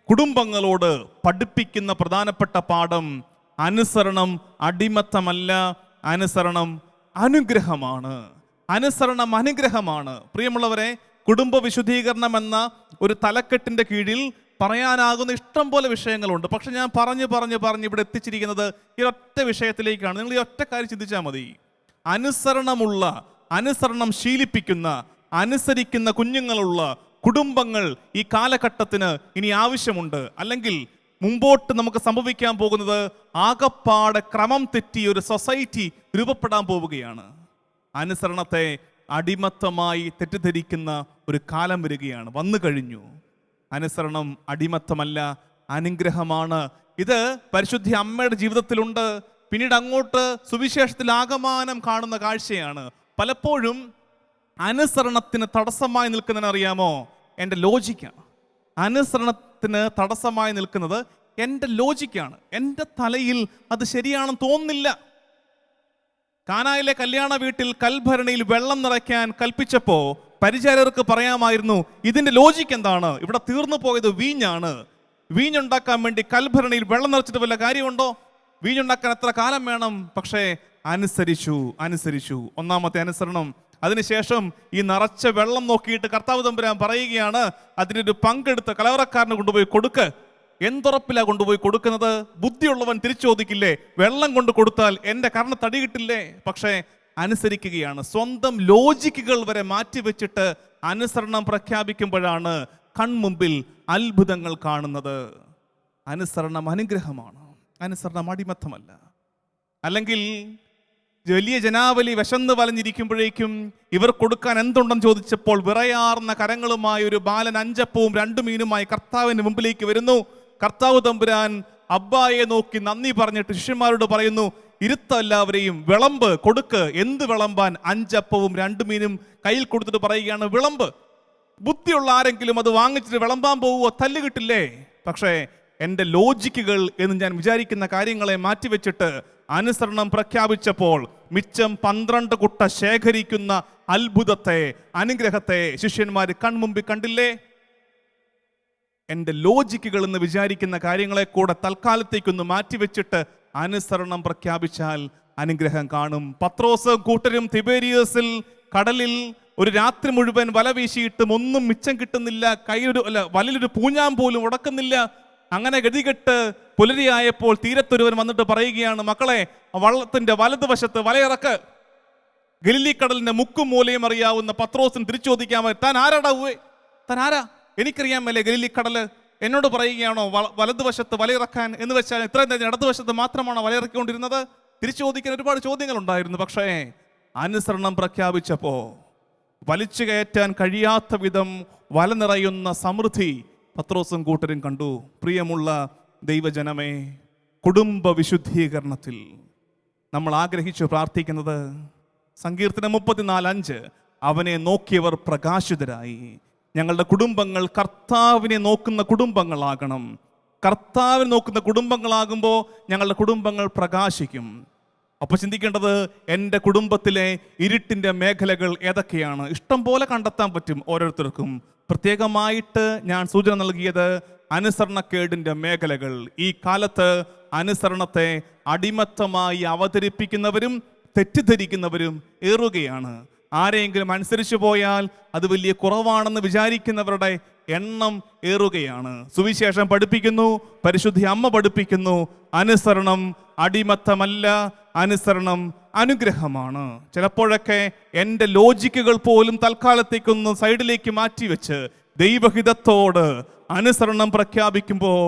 കുടുംബങ്ങളോട് പഠിപ്പിക്കുന്ന പ്രധാനപ്പെട്ട പാഠം, അനുസരണം അടിമത്തമല്ല, അനുസരണം അനുഗ്രഹമാണ്. അനുസരണം അനുഗ്രഹമാണ്. പ്രിയമുള്ളവരെ, കുടുംബ വിശുദ്ധീകരണം എന്ന ഒരു തലക്കെട്ടിന്റെ കീഴിൽ പറയാനാകുന്ന ഇഷ്ടം പോലെ വിഷയങ്ങളുണ്ട്. പക്ഷെ ഞാൻ പറഞ്ഞ് ഇവിടെ എത്തിച്ചിരിക്കുന്നത് ഈ ഒറ്റ വിഷയത്തിലേക്കാണ്. നിങ്ങൾ ഈ ഒറ്റ കാര്യം ചിന്തിച്ചാൽ മതി. അനുസരണം ശീലിപ്പിക്കുന്ന, അനുസരിക്കുന്ന കുഞ്ഞുങ്ങളുള്ള കുടുംബങ്ങൾ ഈ കാലഘട്ടത്തിന് ഇനി ആവശ്യമുണ്ട്. അല്ലെങ്കിൽ മുമ്പോട്ട് നമുക്ക് സംഭവിക്കാൻ പോകുന്നത് ആകപ്പാടെ ക്രമം തെറ്റിയ ഒരു സൊസൈറ്റി രൂപപ്പെടാൻ പോവുകയാണ്. അനുസരണത്തെ അടിമത്തമായി തെറ്റിദ്ധരിക്കുന്ന ഒരു കാലം വരികയാണ്, വന്നു കഴിഞ്ഞു. അനുസരണം അടിമത്തമല്ല, അനുഗ്രഹമാണ്. ഇത് പരിശുദ്ധ അമ്മയുടെ ജീവിതത്തിലുണ്ട്. പിന്നീട് അങ്ങോട്ട് സുവിശേഷത്തിൽ ആകമാനം കാണുന്ന കാഴ്ചയാണ്. പലപ്പോഴും അനുസരണത്തിന് തടസ്സമായി നിൽക്കുന്നതിന് അറിയാമോ? എൻ്റെ ലോജിക്കാണ്. അനുസരണത്തിന് തടസ്സമായി നിൽക്കുന്നത് എൻ്റെ ലോജിക്കാണ്. എൻ്റെ തലയിൽ അത് ശരിയാണെന്ന് തോന്നുന്നില്ല. കാനായിലെ കല്യാണ വീട്ടിൽ കൽഭരണിയിൽ വെള്ളം നിറയ്ക്കാൻ കൽപ്പിച്ചപ്പോൾ പരിചാരകർക്ക് പറയാമായിരുന്നു, ഇതിന്റെ ലോജിക്ക് എന്താണ്? ഇവിടെ തീർന്നു പോയത് വീഞ്ഞാണ്. വീഞ്ഞുണ്ടാക്കാൻ വേണ്ടി കൽഭരണിയിൽ വെള്ളം നിറച്ചിട്ട് വല്ല കാര്യമുണ്ടോ? വീഞ്ഞുണ്ടാക്കാൻ എത്ര കാലം വേണം? പക്ഷേ അനുസരിച്ചു. ഒന്നാമത്തെ അനുസരണം. അതിനുശേഷം ഈ നിറച്ച വെള്ളം നോക്കിയിട്ട് കർത്താവ് തമ്പുരാൻ പറയുകയാണ്, അതിനൊരു പങ്കെടുത്ത് കലവറക്കാരന് കൊണ്ടുപോയി കൊടുക്ക്. എന്തുറപ്പിലാ കൊണ്ടുപോയി കൊടുക്കുന്നത്? ബുദ്ധിയുള്ളവൻ തിരിച്ചു ചോദിക്കില്ലേ, വെള്ളം കൊണ്ട് കൊടുത്താൽ എൻ്റെ കർണ തടി കിട്ടില്ലേ? പക്ഷേ അനുസരിക്കുകയാണ്. സ്വന്തം ലോജിക്കുകൾ വരെ മാറ്റിവെച്ചിട്ട് അനുസരണം പ്രഖ്യാപിക്കുമ്പോഴാണ് കൺമുമ്പിൽ അത്ഭുതങ്ങൾ കാണുന്നത്. അനുസരണം അനുഗ്രഹമാണ്, അനുസരണം അടിമത്തമല്ല. അല്ലെങ്കിൽ വലിയ ജനാവലി വിശന്ന് വലഞ്ഞിരിക്കുമ്പോഴേക്കും ഇവർ കൊടുക്കാൻ എന്തുണ്ടെന്ന് ചോദിച്ചപ്പോൾ വിറയാർന്ന കരങ്ങളുമായി ഒരു ബാലൻ 5 അപ്പവും 2 മീനുമായി കർത്താവിന്റെ മുമ്പിലേക്ക് വരുന്നു. കർത്താവ് തമ്പുരാൻ അബ്ബായെ നോക്കി നന്ദി പറഞ്ഞിട്ട് ശിഷ്യന്മാരോട് പറയുന്നു, ഇരുത്തല്ലാവരെയും വിളമ്പ്, കൊടുക്ക്. എന്ത് വിളമ്പാൻ? 5 അപ്പവും 2 മീനും കയ്യിൽ കൊടുത്തിട്ട് പറയുകയാണ്, വിളമ്പ്. ബുദ്ധിയുള്ള ആരെങ്കിലും അത് വാങ്ങിച്ചിട്ട് വിളമ്പാൻ പോവുമോ? തല്ല് കിട്ടില്ലേ? പക്ഷേ എൻ്റെ ലോജിക്കുകൾ എന്ന് ഞാൻ വിചാരിക്കുന്ന കാര്യങ്ങളെ മാറ്റിവെച്ചിട്ട് അനുസരണം പ്രഖ്യാപിച്ചപ്പോൾ മിച്ചം 12 കുട്ട ശേഖരിക്കുന്ന അത്ഭുതത്തെ, അനുഗ്രഹത്തെ ശിഷ്യന്മാർ കൺമുമ്പിൽ കണ്ടില്ലേ? എൻ്റെ ലോജിക്കുകൾ എന്ന് വിചാരിക്കുന്ന കാര്യങ്ങളെ കൂടെ തൽക്കാലത്തേക്കൊന്ന് മാറ്റിവെച്ചിട്ട് അനുസരണം പ്രഖ്യാപിച്ചാൽ അനുഗ്രഹം കാണും. പത്രോസും കൂട്ടരും തിബേരിയസിൽ കടലിൽ ഒരു രാത്രി മുഴുവൻ വല വീശിയിട്ടും ഒന്നും മിച്ചം കിട്ടുന്നില്ല. വലയിലൊരു പൂഞ്ഞാൻ പോലും ഉടക്കുന്നില്ല. അങ്ങനെ ഗതികെട്ട് പുലരിയായപ്പോൾ തീരത്തൊരുവൻ വന്നിട്ട് പറയുകയാണ്, മക്കളെ, വള്ളത്തിന്റെ വലതുവശത്ത് വലയിറക്ക്. ഗലീലി കടലിന്റെ മുക്കും മൂലയും അറിയാവുന്ന പത്രോസിന് തിരിച്ചു ചോദിക്കാമോ, താൻ ആരാടാവേ? താൻ ആരാ? എനിക്കറിയാമല്ലേ ഗലീലി കടല്. എന്നോട് പറയുകയാണോ വലതുവശത്ത് വലയിറക്കാൻ? എന്ന് വെച്ചാൽ ഇത്രയും നേരം ഇടതുവശത്ത് മാത്രമാണോ വലയിറക്കിക്കൊണ്ടിരുന്നത്? തിരിച്ചു ചോദിക്കാൻ ഒരുപാട് ചോദ്യങ്ങൾ ഉണ്ടായിരുന്നു. പക്ഷേ അനുസരണം പ്രഖ്യാപിച്ചപ്പോ വലിച്ചു കയറ്റാൻ കഴിയാത്ത വിധം വല നിറയുന്ന സമൃദ്ധി പത്രോസും കൂട്ടരും കണ്ടു. പ്രിയമുള്ള ദൈവജനമേ, കുടുംബ വിശുദ്ധീകരണത്തിൽ നമ്മൾ ആഗ്രഹിച്ചു പ്രാർത്ഥിക്കുന്നത് സങ്കീർത്തനം 34:5, അവനെ നോക്കിയവർ പ്രകാശിതരായി. ഞങ്ങളുടെ കുടുംബങ്ങൾ കർത്താവിനെ നോക്കുന്ന കുടുംബങ്ങളാകണം. കർത്താവിനെ നോക്കുന്ന കുടുംബങ്ങളാകുമ്പോൾ ഞങ്ങളുടെ കുടുംബങ്ങൾ പ്രകാശിക്കും. അപ്പോൾ ചിന്തിക്കേണ്ടത്, എൻ്റെ കുടുംബത്തിലെ ഇരുട്ടിൻ്റെ മേഖലകൾ ഏതൊക്കെയാണ്? ഇഷ്ടം പോലെ കണ്ടെത്താൻ പറ്റും ഓരോരുത്തർക്കും. പ്രത്യേകമായിട്ട് ഞാൻ സൂചന നൽകിയത് അനുസരണക്കേടിൻ്റെ മേഖലകൾ. ഈ കാലത്ത് അനുസരണത്തെ അടിമത്തമായി അവതരിപ്പിക്കുന്നവരും തെറ്റിദ്ധരിക്കുന്നവരും ഏറുകയാണ്. ആരെയെങ്കിലും അനുസരിച്ചു പോയാൽ അത് വലിയ കുറവാണെന്ന് വിചാരിക്കുന്നവരുടെ എണ്ണം ഏറുകയാണ്. സുവിശേഷം പഠിപ്പിക്കുന്നു, പരിശുദ്ധ അമ്മ പഠിപ്പിക്കുന്നു, അനുസരണം അടിമത്തമല്ല, അനുസരണം അനുഗ്രഹമാണ്. ചിലപ്പോഴൊക്കെ എൻ്റെ ലോജിക്കുകൾ പോലും തൽക്കാലത്തേക്കൊന്ന് സൈഡിലേക്ക് മാറ്റിവെച്ച് ദൈവഹിതത്തോട് അനുസരണം പ്രഖ്യാപിക്കുമ്പോൾ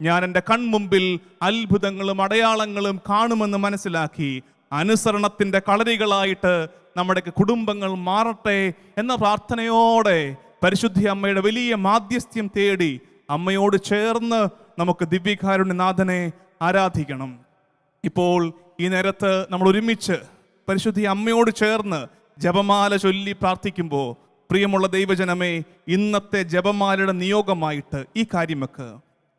ഞാൻ എൻ്റെ കൺമുമ്പിൽ അത്ഭുതങ്ങളും അടയാളങ്ങളും കാണുമെന്ന് മനസ്സിലാക്കി അനുസരണത്തിൻ്റെ കളരികളായിട്ട് നമ്മുടെ കുടുംബങ്ങൾ മാറട്ടെ എന്ന പ്രാർത്ഥനയോടെ പരിശുദ്ധി അമ്മയുടെ വലിയ മാധ്യസ്ഥ്യം തേടി അമ്മയോട് ചേർന്ന് നമുക്ക് ദിവ്യകാരുണ്യനാഥനെ ആരാധിക്കണം. ഇപ്പോൾ ഈ നേരത്ത് നമ്മൾ ഒരുമിച്ച് പരിശുദ്ധി അമ്മയോട് ചേർന്ന് ജപമാല ചൊല്ലി പ്രാർത്ഥിക്കുമ്പോൾ പ്രിയമുള്ള ദൈവജനമേ, ഇന്നത്തെ ജപമാലയുടെ നിയോഗമായിട്ട് ഈ കാര്യം വെക്ക്.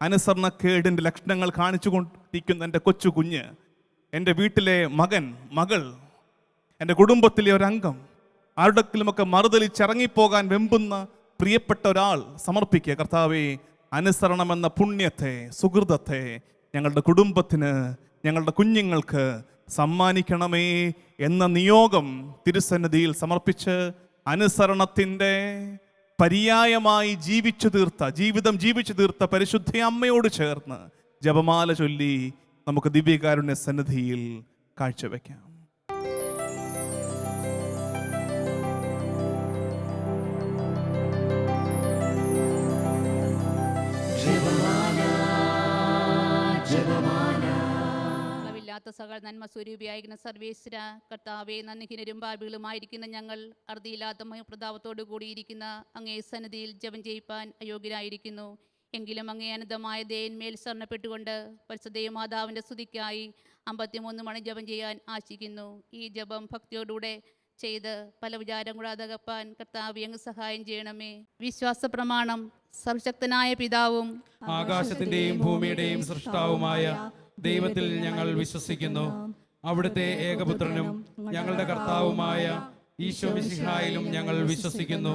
അനുസരണക്കേടിൻ്റെ ലക്ഷണങ്ങൾ കാണിച്ചു കൊണ്ടിരിക്കുന്ന എൻ്റെ കൊച്ചു കുഞ്ഞ്, എൻ്റെ വീട്ടിലെ മകൻ, മകൾ, എൻ്റെ കുടുംബത്തിലെ ഒരംഗം, ആരുടെക്കിലുമൊക്കെ മറുതലിച്ചിറങ്ങിപ്പോകാൻ വെമ്പുന്ന പ്രിയപ്പെട്ട ഒരാൾ സമർപ്പിക്കുക. കർത്താവേ, അനുസരണമെന്ന പുണ്യത്തെ, സുഹൃതത്തെ ഞങ്ങളുടെ കുടുംബത്തിന്, ഞങ്ങളുടെ കുഞ്ഞുങ്ങൾക്ക് സമ്മാനിക്കണമേ എന്ന നിയോഗം തിരുസന്നിധിയിൽ സമർപ്പിച്ച് അനുസരണത്തിൻ്റെ പര്യായമായി ജീവിതം ജീവിച്ചു തീർത്ത പരിശുദ്ധ അമ്മയോട് ചേർന്ന് ജപമാല ചൊല്ലി നമുക്ക് ദിവ്യകാരുണ്യ സന്നിധിയിൽ കാഴ്ചവെക്കാം. സകല നന്മ സ്വരൂപിയായിരിക്കുന്ന സർവേശ്വര കർത്താവെ, നന്ദിഹീനരും പാപികളുമായിരിക്കുന്ന ഞങ്ങൾ അറുതിയില്ലാത്ത പ്രതാപത്തോടു കൂടിയിരിക്കുന്ന അങ്ങേ സന്നിധിയിൽ ജപം ചെയ്യിപ്പാൻ അയോഗ്യരായിരിക്കുന്നു. എങ്കിലും അങ്ങേ അനന്തമായ ദയന്മേൽ ശരണപ്പെട്ടുകൊണ്ട് പരിശുദ്ധ മാതാവിൻ്റെ സ്തുതിക്കായി 53 മണി ജപം ചെയ്യാൻ ആശിക്കുന്നു. ഈ ജപം ഭക്തിയോടുകൂടെ ചെയ്ത് പല വിചാരം കൂടാതെ അകപ്പാൻ കർത്താവെ അങ്ങ് സഹായം ചെയ്യണമേ. വിശ്വാസ പ്രമാണം. സർവശക്തനായ പിതാവും ആകാശത്തിന്റെയും ഭൂമിയുടെയും സൃഷ്ടാവുമായ ദൈവത്തിൽ ഞങ്ങൾ വിശ്വസിക്കുന്നു. അവിടുത്തെ ഏകപുത്രനും ഞങ്ങളുടെ കർത്താവുമായ ഈശോ മിശിഹായിലും ഞങ്ങൾ വിശ്വസിക്കുന്നു.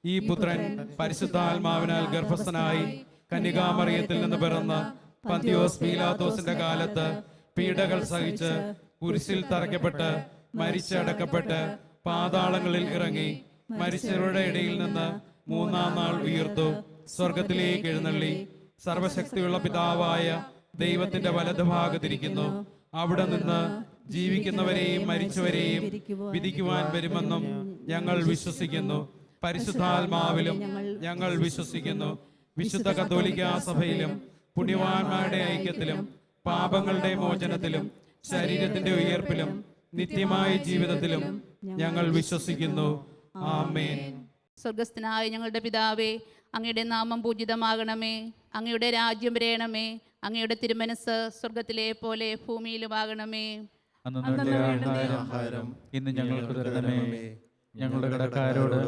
ഈ പുത്രൻ പരിശുദ്ധാത്മാവിനാൽ ഗർഭസ്ഥനായി കന്യകാമറിയത്തിൽ നിന്ന് പിറന്ന് പന്തിയോസ് പീലാത്തോസിന്റെ കാലത്ത് പീഡകൾ സഹിച്ച് കുരിശിൽ തറയ്ക്കപ്പെട്ട് മരിച്ചടക്കപ്പെട്ട് പാതാളങ്ങളിൽ ഇറങ്ങി മരിച്ചവരുടെ ഇടയിൽ നിന്ന് 3-ാം നാൾ ഉയർത്തു സ്വർഗത്തിലേക്ക് എഴുന്നള്ളി സർവശക്തിയുള്ള പിതാവായ ദൈവത്തിന്റെ വലതുഭാഗത്തിരിക്കുന്നു. അവിടെ നിന്ന് ജീവിക്കുന്നവരെയും മരിച്ചവരെയും വിധിക്കുവാൻ വരുമെന്നും ഞങ്ങൾ വിശ്വസിക്കുന്നു. പരിശുദ്ധാത്മാവിലും ഞങ്ങൾ വിശ്വസിക്കുന്നു. വിശുദ്ധ കത്തോലിക്കാ സഭയിലും പുണ്യവാന്മാരുടെ ഐക്യത്തിലും പാപങ്ങളുടെ മോചനത്തിലും ശരീരത്തിന്റെ ഉയർപ്പിലും നിത്യമായ ജീവിതത്തിലും ഞങ്ങൾ വിശ്വസിക്കുന്നു. ആമേൻ. സ്വർഗസ്ഥനായ ഞങ്ങളുടെ പിതാവേ, അങ്ങയുടെ നാമം പൂജിതമാകണമേ. അങ്ങയുടെ രാജ്യം വരയണമേ. അങ്ങയുടെ തിരുമനസ് സ്വർഗത്തിലെ പോലെ ഭൂമിയിലുമാകണമേ. ആഹാരം ഇന്ന് ഞങ്ങൾക്ക് തരണമേ. ഞങ്ങളുടെ കടക്കാരോട്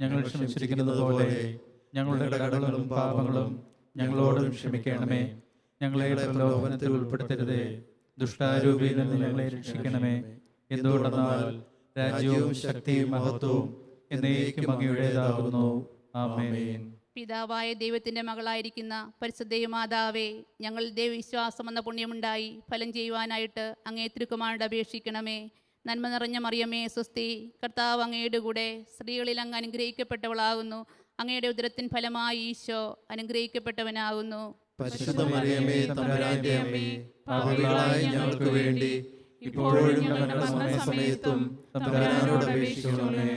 ഞങ്ങൾ ക്ഷമിച്ചിരിക്കുന്നത് പോലെ ഞങ്ങളുടെ കടകളും പാപങ്ങളും ഞങ്ങളോടും ക്ഷമിക്കണമേ. ഞങ്ങളെ പ്രലോഭനത്തിൽ ഉൾപ്പെടുത്തരുതേ, ദുഷ്ടാരൂപിയിൽ നിന്ന് ഞങ്ങളെ രക്ഷിക്കണമേ. എന്തുകൊണ്ടെന്നാൽ രാജ്യവും ശക്തിയും മഹത്വവും എന്നേക്കും അങ്ങയുടേതാകുന്നു. ആമേൻ. പിതാവായ ദൈവത്തിന്റെ മകളായിരിക്കുന്ന പരിശുദ്ധ മാതാവേ, ഞങ്ങൾ ദൈവവിശ്വാസം എന്ന പുണ്യമുണ്ടായി ഫലം ചെയ്യുവാനായിട്ട് അങ്ങേ തിരുക്കുമാരോട് അപേക്ഷിക്കണമേ. നന്മ നിറഞ്ഞ മറിയമേ സ്വസ്തി, കർത്താവ് അങ്ങയുടെ കൂടെ സ്ത്രീകളിൽ അങ്ങ് അനുഗ്രഹിക്കപ്പെട്ടവളാകുന്നു. അങ്ങയുടെ ഉദരത്തിൻ ഫലമായി ഈശോ അനുഗ്രഹിക്കപ്പെട്ടവനാകുന്നു. പരിശുദ്ധ മറിയമേ തമ്പുരാന്റെ അമ്മേ, പാപികളായ ഞങ്ങൾക്ക് വേണ്ടി ഇപ്പോഴും ഞങ്ങളുടെ മരണസമയത്തും തമ്പുരാനോട് അപേക്ഷിക്കണമേ.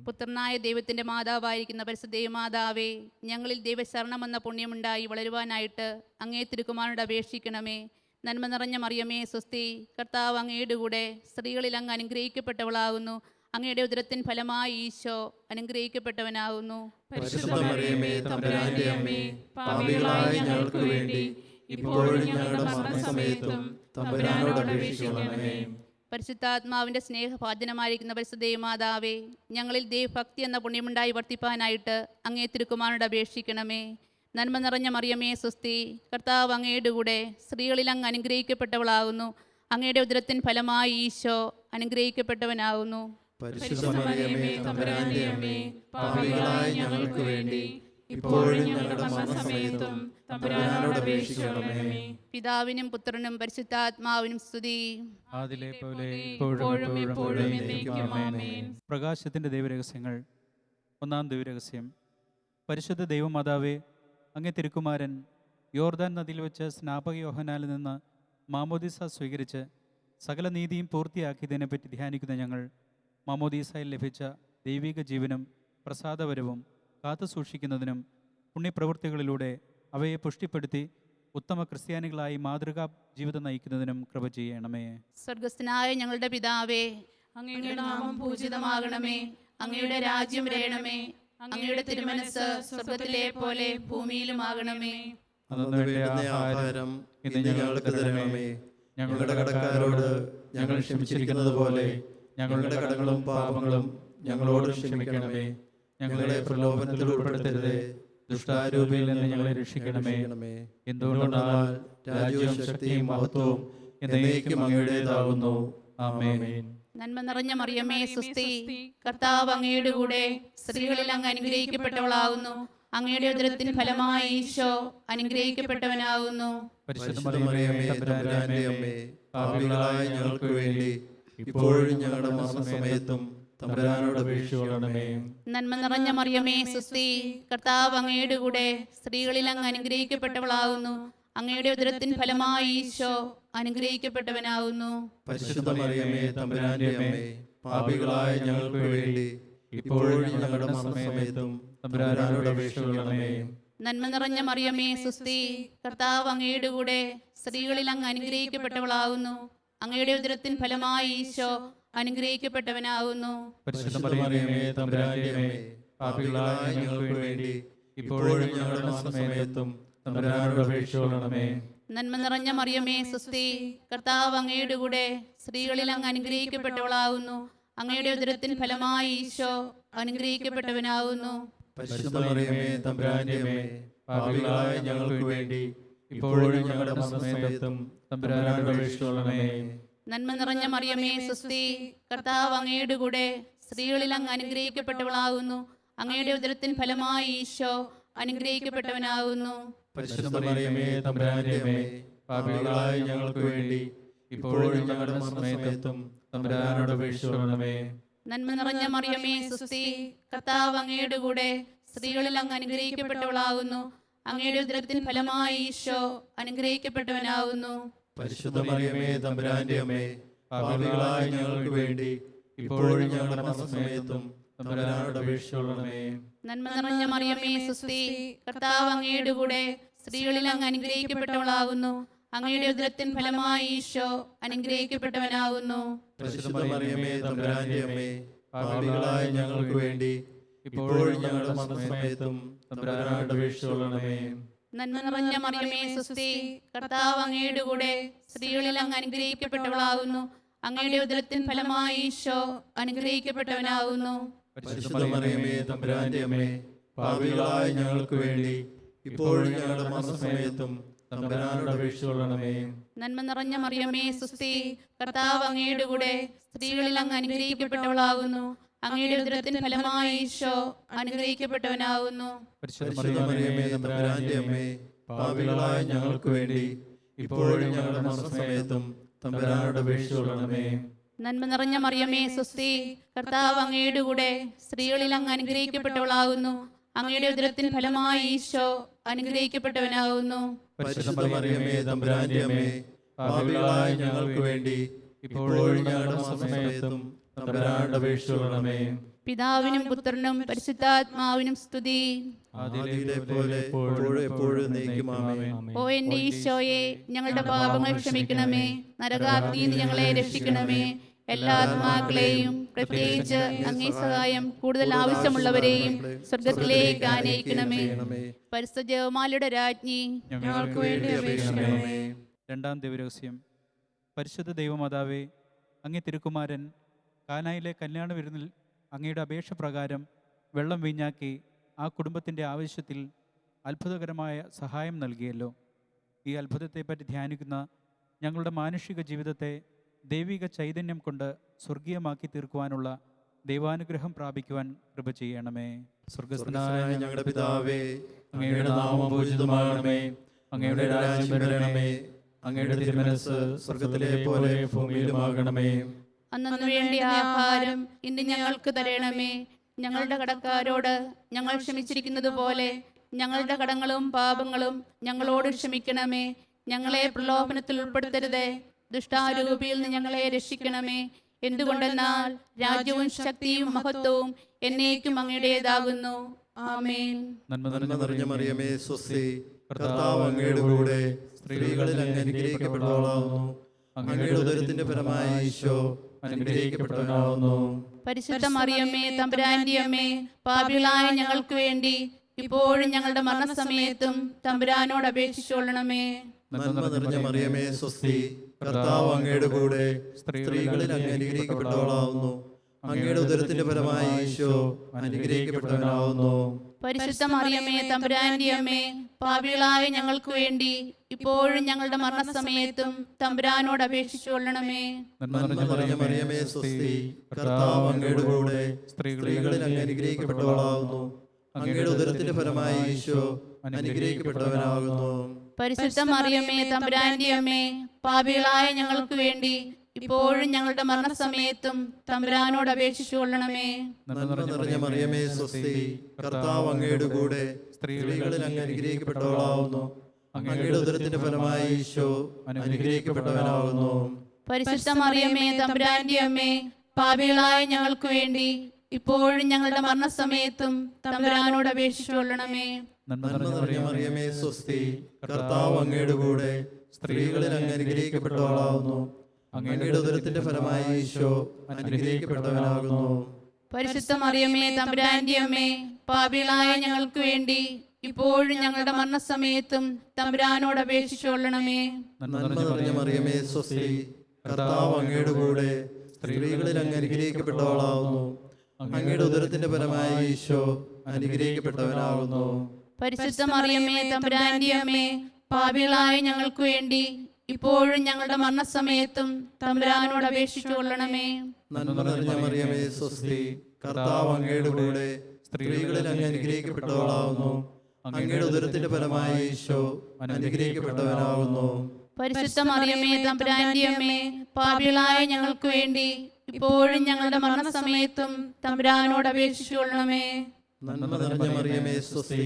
പുത്രനായ ദൈവത്തിന്റെ മാതാവായിരിക്കുന്ന പരിശുദ്ധ മാതാവേ, ഞങ്ങളിൽ ദൈവശരണം എന്ന പുണ്യമുണ്ടായി വളരുവാനായിട്ട് അങ്ങേ തിരുക്കുമാരോട് അപേക്ഷിക്കണമേ. നന്മ നിറഞ്ഞ മറിയമേ സ്വസ്തി, കർത്താവ് അങ്ങയുടെ കൂടെ സ്ത്രീകളിൽ അങ്ങ് അനുഗ്രഹിക്കപ്പെട്ടവളാകുന്നു. അങ്ങയുടെ ഉദരത്തിൻ ഫലമായി ഈശോ അനുഗ്രഹിക്കപ്പെട്ടവനാകുന്നു. പരിശുദ്ധ മറിയമേ തമ്പുരാന്റെ അമ്മേ, പാപികളായ ഞങ്ങൾക്ക് വേണ്ടി ഇപ്പോഴും ഞങ്ങളുടെ മരണസമയത്തും തമ്പുരാനോട് അപേക്ഷിക്കണമേ. പരിശുദ്ധാത്മാവിന്റെ സ്നേഹഭാജനമായിരിക്കുന്ന പരിശുദ്ധ മാതാവേ, ഞങ്ങളിൽ ദൈവഭക്തി എന്ന പുണ്യമുണ്ടായി വർത്തിപ്പാനായിട്ട് അങ്ങേ തിരുക്കുമാരോട് അപേക്ഷിക്കണമേ. നന്മ നിറഞ്ഞ മറിയമേ സ്വസ്തി, കർത്താവ് അങ്ങയുടെ കൂടെ സ്ത്രീകളിൽ അങ്ങ് അനുഗ്രഹിക്കപ്പെട്ടവളാകുന്നു. അങ്ങയുടെ ഉദരത്തിൻ ഫലമായി ഈശോ അനുഗ്രഹിക്കപ്പെട്ടവനാകുന്നു. പരിശുദ്ധ മറിയമേ തമ്പുരാന്റെ അമ്മേ, പാപികളായ ഞങ്ങൾക്ക് വേണ്ടി ഇപ്പോഴും ഞങ്ങളുടെ മരണസമയത്തും തമ്പുരാനോട് അപേക്ഷിക്കണമേ. പിതാവിനും പുത്രനും പരിശുദ്ധാത്മാവിനും സ്തുതി. ആദിലെ പോലെ ഇപ്പോഴും എപ്പോഴും എന്നേക്കും ആമേൻ. പ്രകാശത്തിന്റെ ദൈവരഹസ്യങ്ങൾ. ഒന്നാം ദൈവരഹസ്യം. പരിശുദ്ധ ദൈവമാതാവേ, അങ്ങേ തിരുക്കുമാരൻ യോർദാൻ നദിയിൽ വെച്ച് സ്നാപക യോഹന്നാനിൽ നിന്ന് മാമോദീസ സ്വീകരിച്ച് സകല നീതിയും പൂർത്തിയാക്കിയതിനെപ്പറ്റി ധ്യാനിക്കുന്ന ഞങ്ങൾ മാമോദീസയിൽ ലഭിച്ച ദൈവിക ജീവനും പ്രസാദപരവും കാത്തു സൂക്ഷിക്കുന്നതിനും പുണ്യപ്രവൃത്തികളിലൂടെ അവയെ പുഷ്ടിപ്പെടുത്തി ഉത്തമ ക്രിസ്ത്യാനികളായി മാതൃകാ ജീവിതം നയിക്കുന്നതിനും കൃപ ചെയ്യണമേ. സ്വർഗസ്ഥനായ ഞങ്ങളുടെ പിതാവേ, അങ്ങയുടെ നാമം പൂജിതമാകണമേ. അങ്ങയുടെ രാജ്യം വരണമേ. അങ്ങയുടെ തിരുമനസ് സ്വർഗത്തിലെ പോലെ ഭൂമിയിലുമാകണമേ. അന്നു വേണ്ടുന്ന ആഹാരം ഇന്ന് ഞങ്ങൾക്ക് തരണമേ. ഞങ്ങളുടെ കടക്കാരോട് ഞങ്ങൾ ക്ഷമിച്ചിരിക്കുന്നത് പോലെ ഞങ്ങളുടെ കടങ്ങളും പാപങ്ങളും ഞങ്ങളോട് ക്ഷമിക്കണമേ. ഞങ്ങളെ പ്രലോഭനത്തിൽ ഉൾപ്പെടുത്തരുതേ, ദുഷ്ടാരൂപിയിൽ നിന്ന് ഞങ്ങളെ രക്ഷിക്കണമേ. എന്തുകൊണ്ടെന്നാൽ രാജ്യവും ശക്തിയും മഹത്വവും എന്നേക്കും അങ്ങയുടേതാകുന്നു. ആമേൻ. നന്മ നിറഞ്ഞ മറിയമേ സ്വസ്തി, കർത്താവ് അങ്ങയുടെ കൂടെ സ്ത്രീകളിൽ അങ്ങ് അനുഗ്രഹിക്കപ്പെട്ടവളാകുന്നു. അങ്ങയുടെ ഉദരത്തിൻ ഫലമായി ഈശോ അനുഗ്രഹിക്കപ്പെട്ടവനാകുന്നു. പരിശുദ്ധ മറിയമേ തമ്പുരാന്റെ അമ്മേ, പാപികളായ ഞങ്ങൾക്ക് വേണ്ടി ഇപ്പോഴും ഞങ്ങളുടെ മരണസമയത്തും തമ്പുരാനോട് അപേക്ഷിക്കണമേ. നന്മ നിറഞ്ഞ മറിയമേ സ്വസ്തി, കർത്താവ് അങ്ങയുടെ കൂടെ സ്ത്രീകളിൽ അങ്ങ് അനുഗ്രഹിക്കപ്പെട്ടവളാകുന്നു. അങ്ങയുടെ ഉദരത്തിൻ ഫലമായി ഈശോ അനുഗ്രഹിക്കപ്പെട്ടവനാകുന്നു. പരിശുദ്ധ മറിയമേ തമ്പുരാന്റെ അമ്മേ, പാപികളായ ഞങ്ങൾക്ക് വേണ്ടി ഇപ്പോഴും ഞങ്ങളുടെ മരണസമയത്തും തമ്പുരാനോട് അപേക്ഷിക്കണമേ. നന്മ നിറഞ്ഞ മറിയമേ സ്വസ്തി, കർത്താവ് അങ്ങയുടെ കൂടെ സ്ത്രീകളിൽ അങ്ങ് അനുഗ്രഹിക്കപ്പെട്ടവളാകുന്നു. അങ്ങയുടെ ഉദരത്തിൻ ഫലമായി ഈശോ അനുഗ്രഹിക്കപ്പെട്ടവനാകുന്നു. പരിശുദ്ധ മറിയമേ തമ്പുരാന്റെ അമ്മേ, പാപികളായ ഞങ്ങൾക്ക് വേണ്ടി ഇപ്പോഴും ഞങ്ങളുടെ മരണസമയത്തും തമ്പുരാനോട് അപേക്ഷിക്കണമേ. നന്മ നിറഞ്ഞ മറിയമേ സ്വസ്തി, കർത്താവ് അങ്ങയുടെ കൂടെ സ്ത്രീകളിൽ അങ്ങ് അനുഗ്രഹിക്കപ്പെട്ടവളാകുന്നു. അങ്ങയുടെ ഉദരത്തിൻ ഫലമായി ഈശോ അനുഗ്രഹിക്കപ്പെട്ടവനാകുന്നു. പരിശുദ്ധ മറിയമേ തമ്പുരാന്റെ അമ്മേ, പാപികളായ ഞങ്ങൾക്ക് വേണ്ടി ഇപ്പോഴും ഞങ്ങളുടെ മരണസമയത്തും തമ്പുരാനോട് അപേക്ഷിക്കണമേ. നന്മ നിറഞ്ഞ മറിയമേ സ്വസ്തി, കർത്താവ് അങ്ങയുടെ കൂടെ സ്ത്രീകളിൽ അങ്ങ് അനുഗ്രഹിക്കപ്പെട്ടവളാകുന്നു. അങ്ങയുടെ ഉദരത്തിൻ ഫലമായി ഈശോ അനുഗ്രഹിക്കപ്പെട്ടവനാകുന്നു. പരിശുദ്ധ മറിയമേ തമ്പുരാന്റെ അമ്മേ, പാപികളായ ഞങ്ങൾക്ക് വേണ്ടി ഇപ്പോഴും ഞങ്ങളുടെ മരണസമയത്തും തമ്പുരാനോട് അപേക്ഷിക്കണമേ. നന്മ നിറഞ്ഞ മറിയമേ സ്വസ്തി, കർത്താവ് അങ്ങയുടെ കൂടെ സ്ത്രീകളിൽ അങ്ങ് അനുഗ്രഹിക്കപ്പെട്ടവളാകുന്നു. അങ്ങയുടെ ഉദരത്തിൻ ഫലമായി ഈശോ അനുഗ്രഹിക്കപ്പെട്ടവനാകുന്നു. പരിശുദ്ധ മറിയമേ തമ്പുരാന്റെ അമ്മേ, പാപികളായ ഞങ്ങൾക്ക് വേണ്ടി ഇപ്പോഴും ഞങ്ങളുടെ മരണസമയത്തും തമ്പുരാനോട് അപേക്ഷിക്കണമേ. നന്മ നിറഞ്ഞ മറിയമേ സ്വസ്തി, കർത്താവ് അങ്ങയുടെ കൂടെ സ്ത്രീകളിൽ അങ്ങ് അനുഗ്രഹിക്കപ്പെട്ടവളാകുന്നു. അങ്ങയുടെ ഉദരത്തിൻ ഫലമായി ഈശോ അനുഗ്രഹിക്കപ്പെട്ടവനാകുന്നു. പരിശുദ്ധ മറിയമേ തമ്പുരാന്റെ അമ്മേ, പാപികളായ ഞങ്ങൾക്ക് വേണ്ടി ഇപ്പോഴും ഞങ്ങളുടെ മരണസമയത്തും തമ്പുരാനോട് അപേക്ഷിക്കണമേ. നന്മ നിറഞ്ഞ മറിയമേ സ്വസ്തി, കർത്താവ് അങ്ങയുടെ കൂടെ സ്ത്രീകളിൽ അങ്ങ് അനുഗ്രഹിക്കപ്പെട്ടവളാകുന്നു. അങ്ങയുടെ ഉദരത്തിൻ ഫലമായി ഈശോ അനുഗ്രഹിക്കപ്പെട്ടവനാകുന്നു. പരിശുദ്ധ മറിയമേ തമ്പുരാന്റെ അമ്മേ, പാപികളായ ഞങ്ങൾക്ക് വേണ്ടി ഇപ്പോഴും ഞങ്ങളുടെ മരണസമയത്തും തമ്പുരാനോട് അപേക്ഷിക്കണമേ. നന്മ നിറഞ്ഞ മറിയമേ സ്വസ്തി, കർത്താവ് അങ്ങയുടെ കൂടെ സ്ത്രീകളിൽ അങ്ങ് അനുഗ്രഹിക്കപ്പെട്ടവളാകുന്നു. അങ്ങയുടെ ഉദരത്തിൻ ഫലമായി ഈശോ അനുഗ്രഹിക്കപ്പെട്ടവനാകുന്നു. പരിശുദ്ധ മറിയമേ തമ്പുരാന്റെ അമ്മേ, പാപികളായ ഞങ്ങൾക്ക് വേണ്ടി ഇപ്പോഴും ഞങ്ങളുടെ മരണസമയത്തും തമ്പുരാനോട് അപേക്ഷിക്കണമേ. നന്മ നിറഞ്ഞ മറിയമേ സ്വസ്തി, കർത്താവ് അങ്ങയുടെ കൂടെ സ്ത്രീകളിൽ അങ്ങ് അനുഗ്രഹിക്കപ്പെട്ടവളാകുന്നു. അങ്ങയുടെ ഉദരത്തിൻ ഫലമായി ഈശോ അനുഗ്രഹിക്കപ്പെട്ടവനാകുന്നു. പരിശുദ്ധ മറിയമേ തമ്പുരാന്റെ അമ്മേ, പാപികളായ ഞങ്ങൾക്ക് വേണ്ടി ഇപ്പോഴും ഞങ്ങളുടെ മരണസമയത്തും തമ്പുരാനോട് അപേക്ഷിക്കണമേ. പിതാവിനും പുത്രനും പരിശുദ്ധാത്മാവിനും സ്തുതി. ആദിയിലെ പോലെ ഇപ്പോഴും എപ്പോഴും എന്നേക്കും ആമേൻ. ഓ എന്റെ ഈശോയെ, ഞങ്ങളുടെ പാപങ്ങൾ ക്ഷമിക്കണമേ. നരകാഗ്നിയിൽ നിന്ന് ഞങ്ങളെ രക്ഷിക്കണമേ. എല്ലാ ആത്മാക്കളെയും, പ്രത്യേകിച്ച് അങ്ങേ സഹായം കൂടുതൽ ആവശ്യമുള്ളവരെയും സ്വർഗത്തിലേക്ക് ആനയിക്കണമേ. പരിശുദ്ധ ജപമാലയുടെ രാജ്ഞി, ഞങ്ങൾക്ക് വേണ്ടി അപേക്ഷിക്കണമേ. രണ്ടാം ദിവരഹസ്യം. പരിശുദ്ധ ദൈവമാതാവേ, അങ്ങേ തിരുക്കുമാരൻ കാനായിലെ കല്യാണ വിരുന്നിൽ അങ്ങയുടെ അപേക്ഷ പ്രകാരം വെള്ളം വീഞ്ഞാക്കി ആ കുടുംബത്തിൻ്റെ ആവശ്യത്തിൽ അത്ഭുതകരമായ സഹായം നൽകിയല്ലോ. ഈ അത്ഭുതത്തെപ്പറ്റി ധ്യാനിക്കുന്ന ഞങ്ങളുടെ മാനുഷിക ജീവിതത്തെ ദൈവിക ചൈതന്യം കൊണ്ട് സ്വർഗീയമാക്കി തീർക്കുവാനുള്ള ദൈവാനുഗ്രഹം പ്രാപിക്കുവാൻ കൃപ ചെയ്യണമേ. സ്വർഗ്ഗസ്ഥനായ ഞങ്ങളുടെ പിതാവേ, അങ്ങയുടെ നാമം പൂജിതമാകണമേ. അങ്ങയുടെ രാജ്യം വരണമേ. അങ്ങയുടെ തിരുമനസ് സ്വർഗ്ഗത്തിലെ പോലെ ഭൂമിയിലുമാകണമേ. അന്നു വേണ്ടി ആഹാരം ഇന്ന് ഞങ്ങൾക്ക് തരണമേ. ഞങ്ങളുടെ കടക്കാരോട് ഞങ്ങൾ ക്ഷമിച്ചിരിക്കുന്നത് പോലെ ഞങ്ങളുടെ കടങ്ങളും പാപങ്ങളും ഞങ്ങളോട് ക്ഷമിക്കണമേ. ഞങ്ങളെ പ്രലോഭനത്തിൽ ഉൾപ്പെടുത്തരുതേ, ദുഷ്ടാരൂപിയിൽ നിന്ന് ഞങ്ങളെ രക്ഷിക്കണമേ. എന്തുകൊണ്ടെന്നാൽ രാജ്യവും ശക്തിയും മഹത്വവും എന്നേക്കും അങ്ങയുടേതാകുന്നു. ആമേൻ. നന്മ നിറഞ്ഞ മറിയമേ സ്വസ്തി, കർത്താവ് അങ്ങയുടെ കൂടെ സ്ത്രീകളിൽ അങ്ങ് അനുഗ്രഹിക്കപ്പെട്ടവളാകുന്നു. അങ്ങയുടെ ഉദരത്തിന്റെ ഫലമായ ഈശോ അനുഗ്രഹിക്കപ്പെട്ടവനാകുന്നു. പരിശുദ്ധ മറിയമ്മേ തമ്പുരാന്റെ അമ്മേ, പാപികളായ ഞങ്ങൾക്ക് വേണ്ടി ഇപ്പോഴും ഞങ്ങളുടെ മരണസമയത്തും തമ്പുരാനോട് അപേക്ഷിച്ചുകൊള്ളണമേ. നന്മ നിറഞ്ഞ മറിയമേ സ്വസ്തി, കർത്താവ് അങ്ങയുടെ കൂടെ സ്ത്രീകളിൽ അങ്ങ് അനുഗ്രഹിക്കപ്പെട്ടവളാകുന്നു. അങ്ങയുടെ ഉദരത്തിന്റെ ഫലമായ ഈശോ അനുഗ്രഹിക്കപ്പെട്ടവനാകുന്നു. പരിശുദ്ധ മറിയമ്മേ തമ്പുരാന്റെ അമ്മേ, പാപികളായ ഞങ്ങൾക്ക് വേണ്ടി ഇപ്പോഴും ഞങ്ങളുടെ മരണസമയത്തും തമ്പുരാനോട് അപേക്ഷിച്ചുകൊള്ളണമേ. നന്മ നിറഞ്ഞ മറിയമേ സ്വസ്തി, കർത്താവ് അങ്ങയുടെ കൂടെ സ്ത്രീകളിൽ അങ്ങ് അനുഗ്രഹിക്കപ്പെട്ടവളാകുന്നു. അങ്ങയുടെ ഉദരത്തിന്റെ ഫലമായ ഈശോ അനുഗ്രഹിക്കപ്പെട്ടവനാകുന്നു. പരിശുദ്ധ മറിയമ്മേ തമ്പുരാന്റെ അമ്മേ, പാപികളായ ഞങ്ങൾക്ക് വേണ്ടി ഇപ്പോഴും ഞങ്ങളുടെ മരണസമയത്തും തമ്പുരാനോട് അപേക്ഷിച്ചുകൊള്ളണമേ. നന്മ നിറഞ്ഞ മറിയമേ സ്വസ്തി, കർത്താവ് അങ്ങയുടെ കൂടെ സ്ത്രീകളിൽ അങ്ങ് അനുഗ്രഹിക്കപ്പെട്ടവളാകുന്നു. അങ്ങയുടെ ഉദരത്തിന്റെ ഫലമായ ഈശോ അനുഗ്രഹിക്കപ്പെട്ടവനാകുന്നു. പരിശുദ്ധ മറിയമ്മേ തമ്പുരാന്റെ അമ്മേ, പാപികളായ ഞങ്ങൾക്ക് വേണ്ടി ഇപ്പോഴും ഞങ്ങളുടെ മരണസമയത്തും തമ്പുരാനോട് അപേക്ഷിച്ചുകൊള്ളണമേ. നന്മ നിറഞ്ഞ മറിയമേ സ്വസ്തി, കർത്താവ് അങ്ങയുടെ കൂടെ സ്ത്രീകളിൽ അങ്ങ് അനുഗ്രഹിക്കപ്പെട്ടവളാകുന്നു. അങ്ങയുടെ ഉദരത്തിന്റെ ഫലമായ ഈശോ അനുഗ്രഹിക്കപ്പെട്ടവനാകുന്നു. പരിശുദ്ധ മറിയമ്മേ തമ്പുരാന്റെ അമ്മേ, പാപികളായ ഞങ്ങൾക്ക് വേണ്ടി ഇപ്പോഴും ഞങ്ങളുടെ മരണസമയത്തും തമ്പുരാനോട് അപേക്ഷിച്ചുകൊള്ളണമേ. നന്മ നിറഞ്ഞ മറിയമേ സ്വസ്തി, കർത്താവ് അങ്ങയുടെ കൂടെ സ്ത്രീകളിൽ അങ്ങ് അനുഗ്രഹിക്കപ്പെട്ടവളാകുന്നു. അങ്ങയുടെ ഉദരത്തിന്റെ ഫലമായ ഈശോ അനുഗ്രഹിക്കപ്പെട്ടവനാകുന്നു. പരിശുദ്ധ മറിയമ്മേ തമ്പുരാന്റെ അമ്മേ, പാപികളായ ഞങ്ങൾക്ക് വേണ്ടി ഇപ്പോഴും ഞങ്ങളുടെ മരണസമയത്തും തമ്പുരാനോട് അപേക്ഷിച്ചുകൊള്ളണമേ. നന്മ നിറഞ്ഞ മറിയമേ സ്വസ്തി, കർത്താവ് അങ്ങയുടെ കൂടെ സ്ത്രീകളിൽ അങ്ങ് അനുഗ്രഹിക്കപ്പെട്ടവളാകുന്നു. അങ്ങയുടെ ഉദരത്തിന്റെ ഫലമായ ഈശോ അനുഗ്രഹിക്കപ്പെട്ടവനാകുന്നു. പരിശുദ്ധ മറിയമ്മേ തമ്പുരാന്റെ അമ്മേ, പാപികളായ ഞങ്ങൾക്ക് വേണ്ടി ഇപ്പോഴും ഞങ്ങളുടെ മരണസമയത്തും തമ്പുരാനോട് അപേക്ഷിച്ചുകൊള്ളണമേ. നന്മ നിറഞ്ഞ മറിയമേ സ്വസ്തി,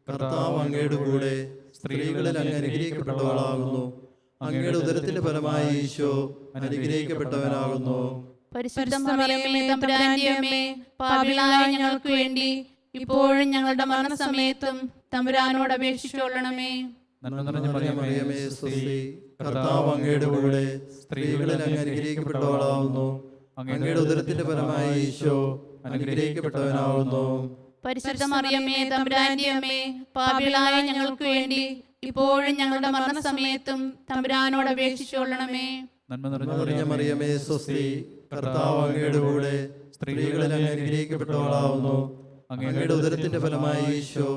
കർത്താവ് അങ്ങയുടെ കൂടെ സ്ത്രീകളിൽ അങ്ങ് അനുഗ്രഹിക്കപ്പെട്ടവളാകുന്നു. അങ്ങയുടെ ഉദരത്തിന്റെ ഫലമായ ഈശോ അനുഗ്രഹിക്കപ്പെട്ടവനാകുന്നു. പരിശുദ്ധ മറിയമ്മേ തമ്പുരാന്റെ അമ്മേ, പാപികളായ ഞങ്ങൾക്ക് വേണ്ടി ഇപ്പോഴും ഞങ്ങളുടെ മരണസമയത്തും തമ്പുരാനോട് അപേക്ഷിച്ചുകൊള്ളണമേ. നന്മ നിറഞ്ഞ മറിയമേ സ്വസ്തി, കർത്താവ് അങ്ങയുടെ കൂടെ സ്ത്രീകളിൽ അങ്ങ് അനുഗ്രഹിക്കപ്പെട്ടവളാകുന്നു. അങ്ങയുടെ ഉദരത്തിന്റെ ഫലമായ ഈശോ അനുഗ്രഹിക്കപ്പെട്ടവനാകുന്നു. പരിശുദ്ധ മറിയമ്മേ തമ്പുരാന്റെ അമ്മേ, പാപികളായ ഞങ്ങൾക്ക് വേണ്ടി ഇപ്പോഴും ഞങ്ങളുടെ മരണസമയത്തും തമ്പുരാനോട് അപേക്ഷിച്ചുകൊള്ളണമേ. നന്മ നിറഞ്ഞ നിറഞ്ഞ മറിയമേ സ്വസ്തി, കർത്താവ് അങ്ങയുടെ കൂടെ സ്ത്രീകളിൽ അങ്ങ് അനുഗ്രഹിക്കപ്പെട്ടവളാകുന്നു. അങ്ങയുടെ ഉദരത്തിന്റെ ഫലമായ ഈശോ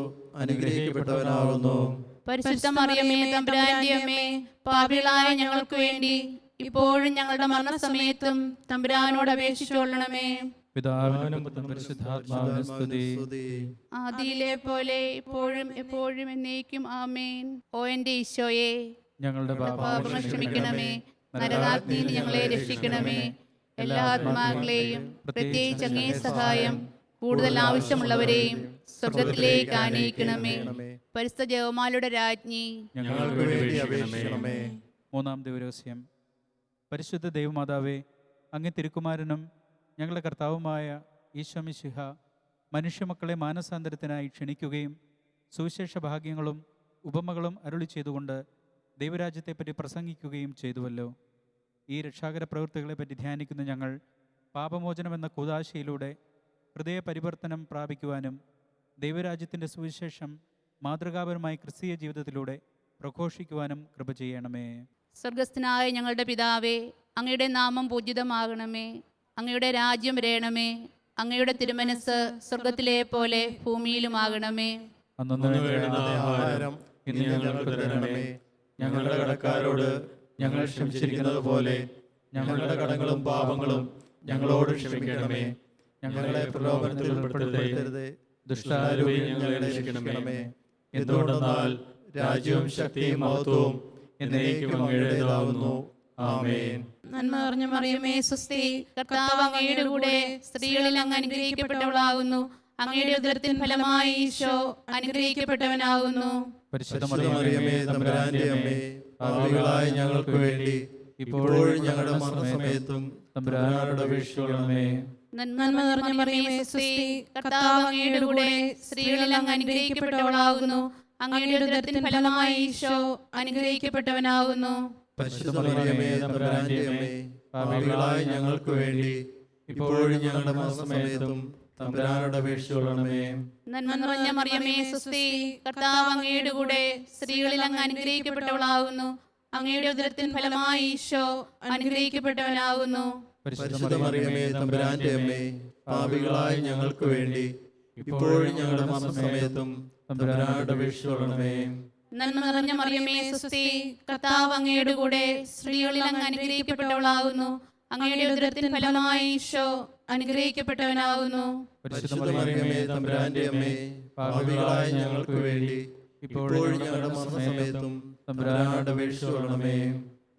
അനുഗ്രഹിക്കപ്പെട്ടവനാകുന്നു. പരിശുദ്ധ മറിയമ്മേ തമ്പുരാന്റെ അമ്മേ, പാപികളായ ഞങ്ങൾക്ക് വേണ്ടി ഇപ്പോഴും ഞങ്ങളുടെ മരണസമയത്തും തമ്പുരാനോട് അപേക്ഷിച്ചുകൊള്ളണമേ. പിതാവിനും പുത്രനും പരിശുദ്ധാത്മാവിനും സ്തുതി. ആദിയിലെ പോലെ ഇപ്പോഴും എപ്പോഴും എന്നേക്കും ആമേൻ. ഓ എന്റെ ഈശോയെ, ഞങ്ങളുടെ പാപങ്ങൾ ക്ഷമിക്കണമേ, നരകാഗ്നിയിൽ നിന്ന് ഞങ്ങളെ രക്ഷിക്കണമേ. എല്ലാ ആത്മാക്കളെയും പ്രത്യേകിച്ച് അങ്ങേ സഹായം കൂടുതൽ ആവശ്യമുള്ളവരെയും സ്വർഗത്തിലേക്ക് ആനയിക്കണമേ. പരിശുദ്ധ ജപമാലയുടെ രാജ്ഞി, ഞങ്ങൾക്ക് വേണ്ടി അപേക്ഷിക്കണമേ. മൂന്നാം ദിവരഹസ്യം. പരിശുദ്ധ ദൈവമാതാവേ, അങ്ങേ തിരുക്കുമാരനും ഞങ്ങളുടെ കർത്താവുമായ ഈശോമിശിഹ മനുഷ്യമക്കളെ മാനസാന്തരത്തിനായി ക്ഷണിക്കുകയും സുവിശേഷ ഭാഗ്യങ്ങളും ഉപമകളും അരുളി ചെയ്തുകൊണ്ട് ദൈവരാജ്യത്തെപ്പറ്റി പ്രസംഗിക്കുകയും ചെയ്തുവല്ലോ. ഈ രക്ഷാകര പ്രവൃത്തികളെപ്പറ്റി ധ്യാനിക്കുന്ന ഞങ്ങൾ പാപമോചനമെന്ന കൂദാശയിലൂടെ ഹൃദയ പരിവർത്തനം പ്രാപിക്കുവാനും ദൈവരാജ്യത്തിൻ്റെ സുവിശേഷം മാതൃകാപരമായ ക്രിസ്തീയ ജീവിതത്തിലൂടെ പ്രഘോഷിക്കുവാനും കൃപ ചെയ്യണമേ. സ്വർഗസ്ഥനായ ഞങ്ങളുടെ പിതാവേ, അങ്ങയുടെ നാമം പൂജിതമാകണമേ. അങ്ങയുടെ രാജ്യം വരേണമേ. അങ്ങയുടെ തിരുമനസ് സ്വർഗത്തിലെ പോലെ ഭൂമിയിലുമാകണമേ. അന്നു വേണ്ടുന്ന ആഹാരം ഇന്ന് ഞങ്ങൾക്ക് തരണമേ. ഞങ്ങളുടെ കടക്കാരോട് ഞങ്ങൾ ക്ഷമിച്ചിരിക്കുന്നത് പോലെ ഞങ്ങളുടെ കടങ്ങളും പാപങ്ങളും ഞങ്ങളോട് ക്ഷമിക്കണമേ. ഞങ്ങളെ പ്രലോഭനത്തിൽ ഉൾപ്പെടുത്തരുതേ, ദുഷ്ടാരൂപിയിൽ ഞങ്ങളെ രക്ഷിക്കണമേ. എന്തുകൊണ്ടെന്നാൽ രാജ്യവും ശക്തിയും മഹത്വവും എന്നേക്കും അങ്ങയുടേതാകുന്നു. ആമേൻ. നന്മ നിറഞ്ഞ മറിയമേ സ്വസ്തി, കർത്താവ് അങ്ങയുടെ കൂടെ സ്ത്രീകളിൽ അങ്ങ് അനുഗ്രഹിക്കപ്പെട്ടവളാകുന്നു. അങ്ങയുടെ ഉദരത്തിൻ ഫലമായി ഈശോ അനുഗ്രഹിക്കപ്പെട്ടവനാകുന്നു. പരിശുദ്ധ മറിയമേ തമ്പുരാന്റെ അമ്മേ, പാപികളായ ഞങ്ങൾക്ക് വേണ്ടി ഇപ്പോഴും ഞങ്ങളുടെ മരണസമയത്തും തമ്പുരാനോട് അപേക്ഷിക്കണമേ. നന്മ നിറഞ്ഞ മറിയമേ സ്വസ്തി, കർത്താവ് അങ്ങയുടെ കൂടെ സ്ത്രീകളിൽ അങ്ങ് അനുഗ്രഹിക്കപ്പെട്ടവളാകുന്നു. അങ്ങയുടെ ഉദരത്തിൻ ഫലമായി ഈശോ അനുഗ്രഹിക്കപ്പെട്ടവനാകുന്നു. പരിശുദ്ധ മറിയമേ തമ്പുരാന്റെ അമ്മേ, പാപികളായ ഞങ്ങൾക്ക് വേണ്ടി ഇപ്പോഴും ഞങ്ങളുടെ മരണസമയത്തും തമ്പുരാനോട് അപേക്ഷിച്ചുകൊള്ളണമേ. നന്മ നിറഞ്ഞ മറിയമേ സ്വസ്തി, കർത്താവ് അങ്ങയുടെ കൂടെ സ്ത്രീകളിൽ അങ്ങ് അനുഗ്രഹിക്കപ്പെട്ടവളാകുന്നു. അങ്ങയുടെ ഉദരത്തിൻ ഫലമായി ഈശോ അനുഗ്രഹിക്കപ്പെട്ടവനാകുന്നു. പരിശുദ്ധ മറിയമേ തമ്പുരാന്റെ അമ്മേ, പാപികളായ ഞങ്ങൾക്ക് വേണ്ടി ഇപ്പോഴും ഞങ്ങളുടെ മരണസമയത്തും തമ്പുരാനോട് അപേക്ഷിച്ചുകൊള്ളണമേ. നന്മ നിറഞ്ഞ മറിയമേ സ്വസ്തി, കർത്താവ് അങ്ങയുടെ കൂടെ സ്ത്രീകളിൽ അങ്ങ് അനുഗ്രഹിക്കപ്പെട്ടവളാകുന്നു. അങ്ങയുടെ ഉദരത്തിൻ ഫലമായി ഈശോ അനുഗ്രഹിക്കപ്പെട്ടവനാകുന്നു. പരിശുദ്ധ മറിയമേ തമ്പുരാന്റെ അമ്മേ, പാപികളായ ഞങ്ങൾക്ക് വേണ്ടി ഇപ്പോഴും ഞങ്ങളുടെ മരണസമയത്തും തമ്പുരാനോട് അപേക്ഷിച്ചുകൊള്ളണമേ.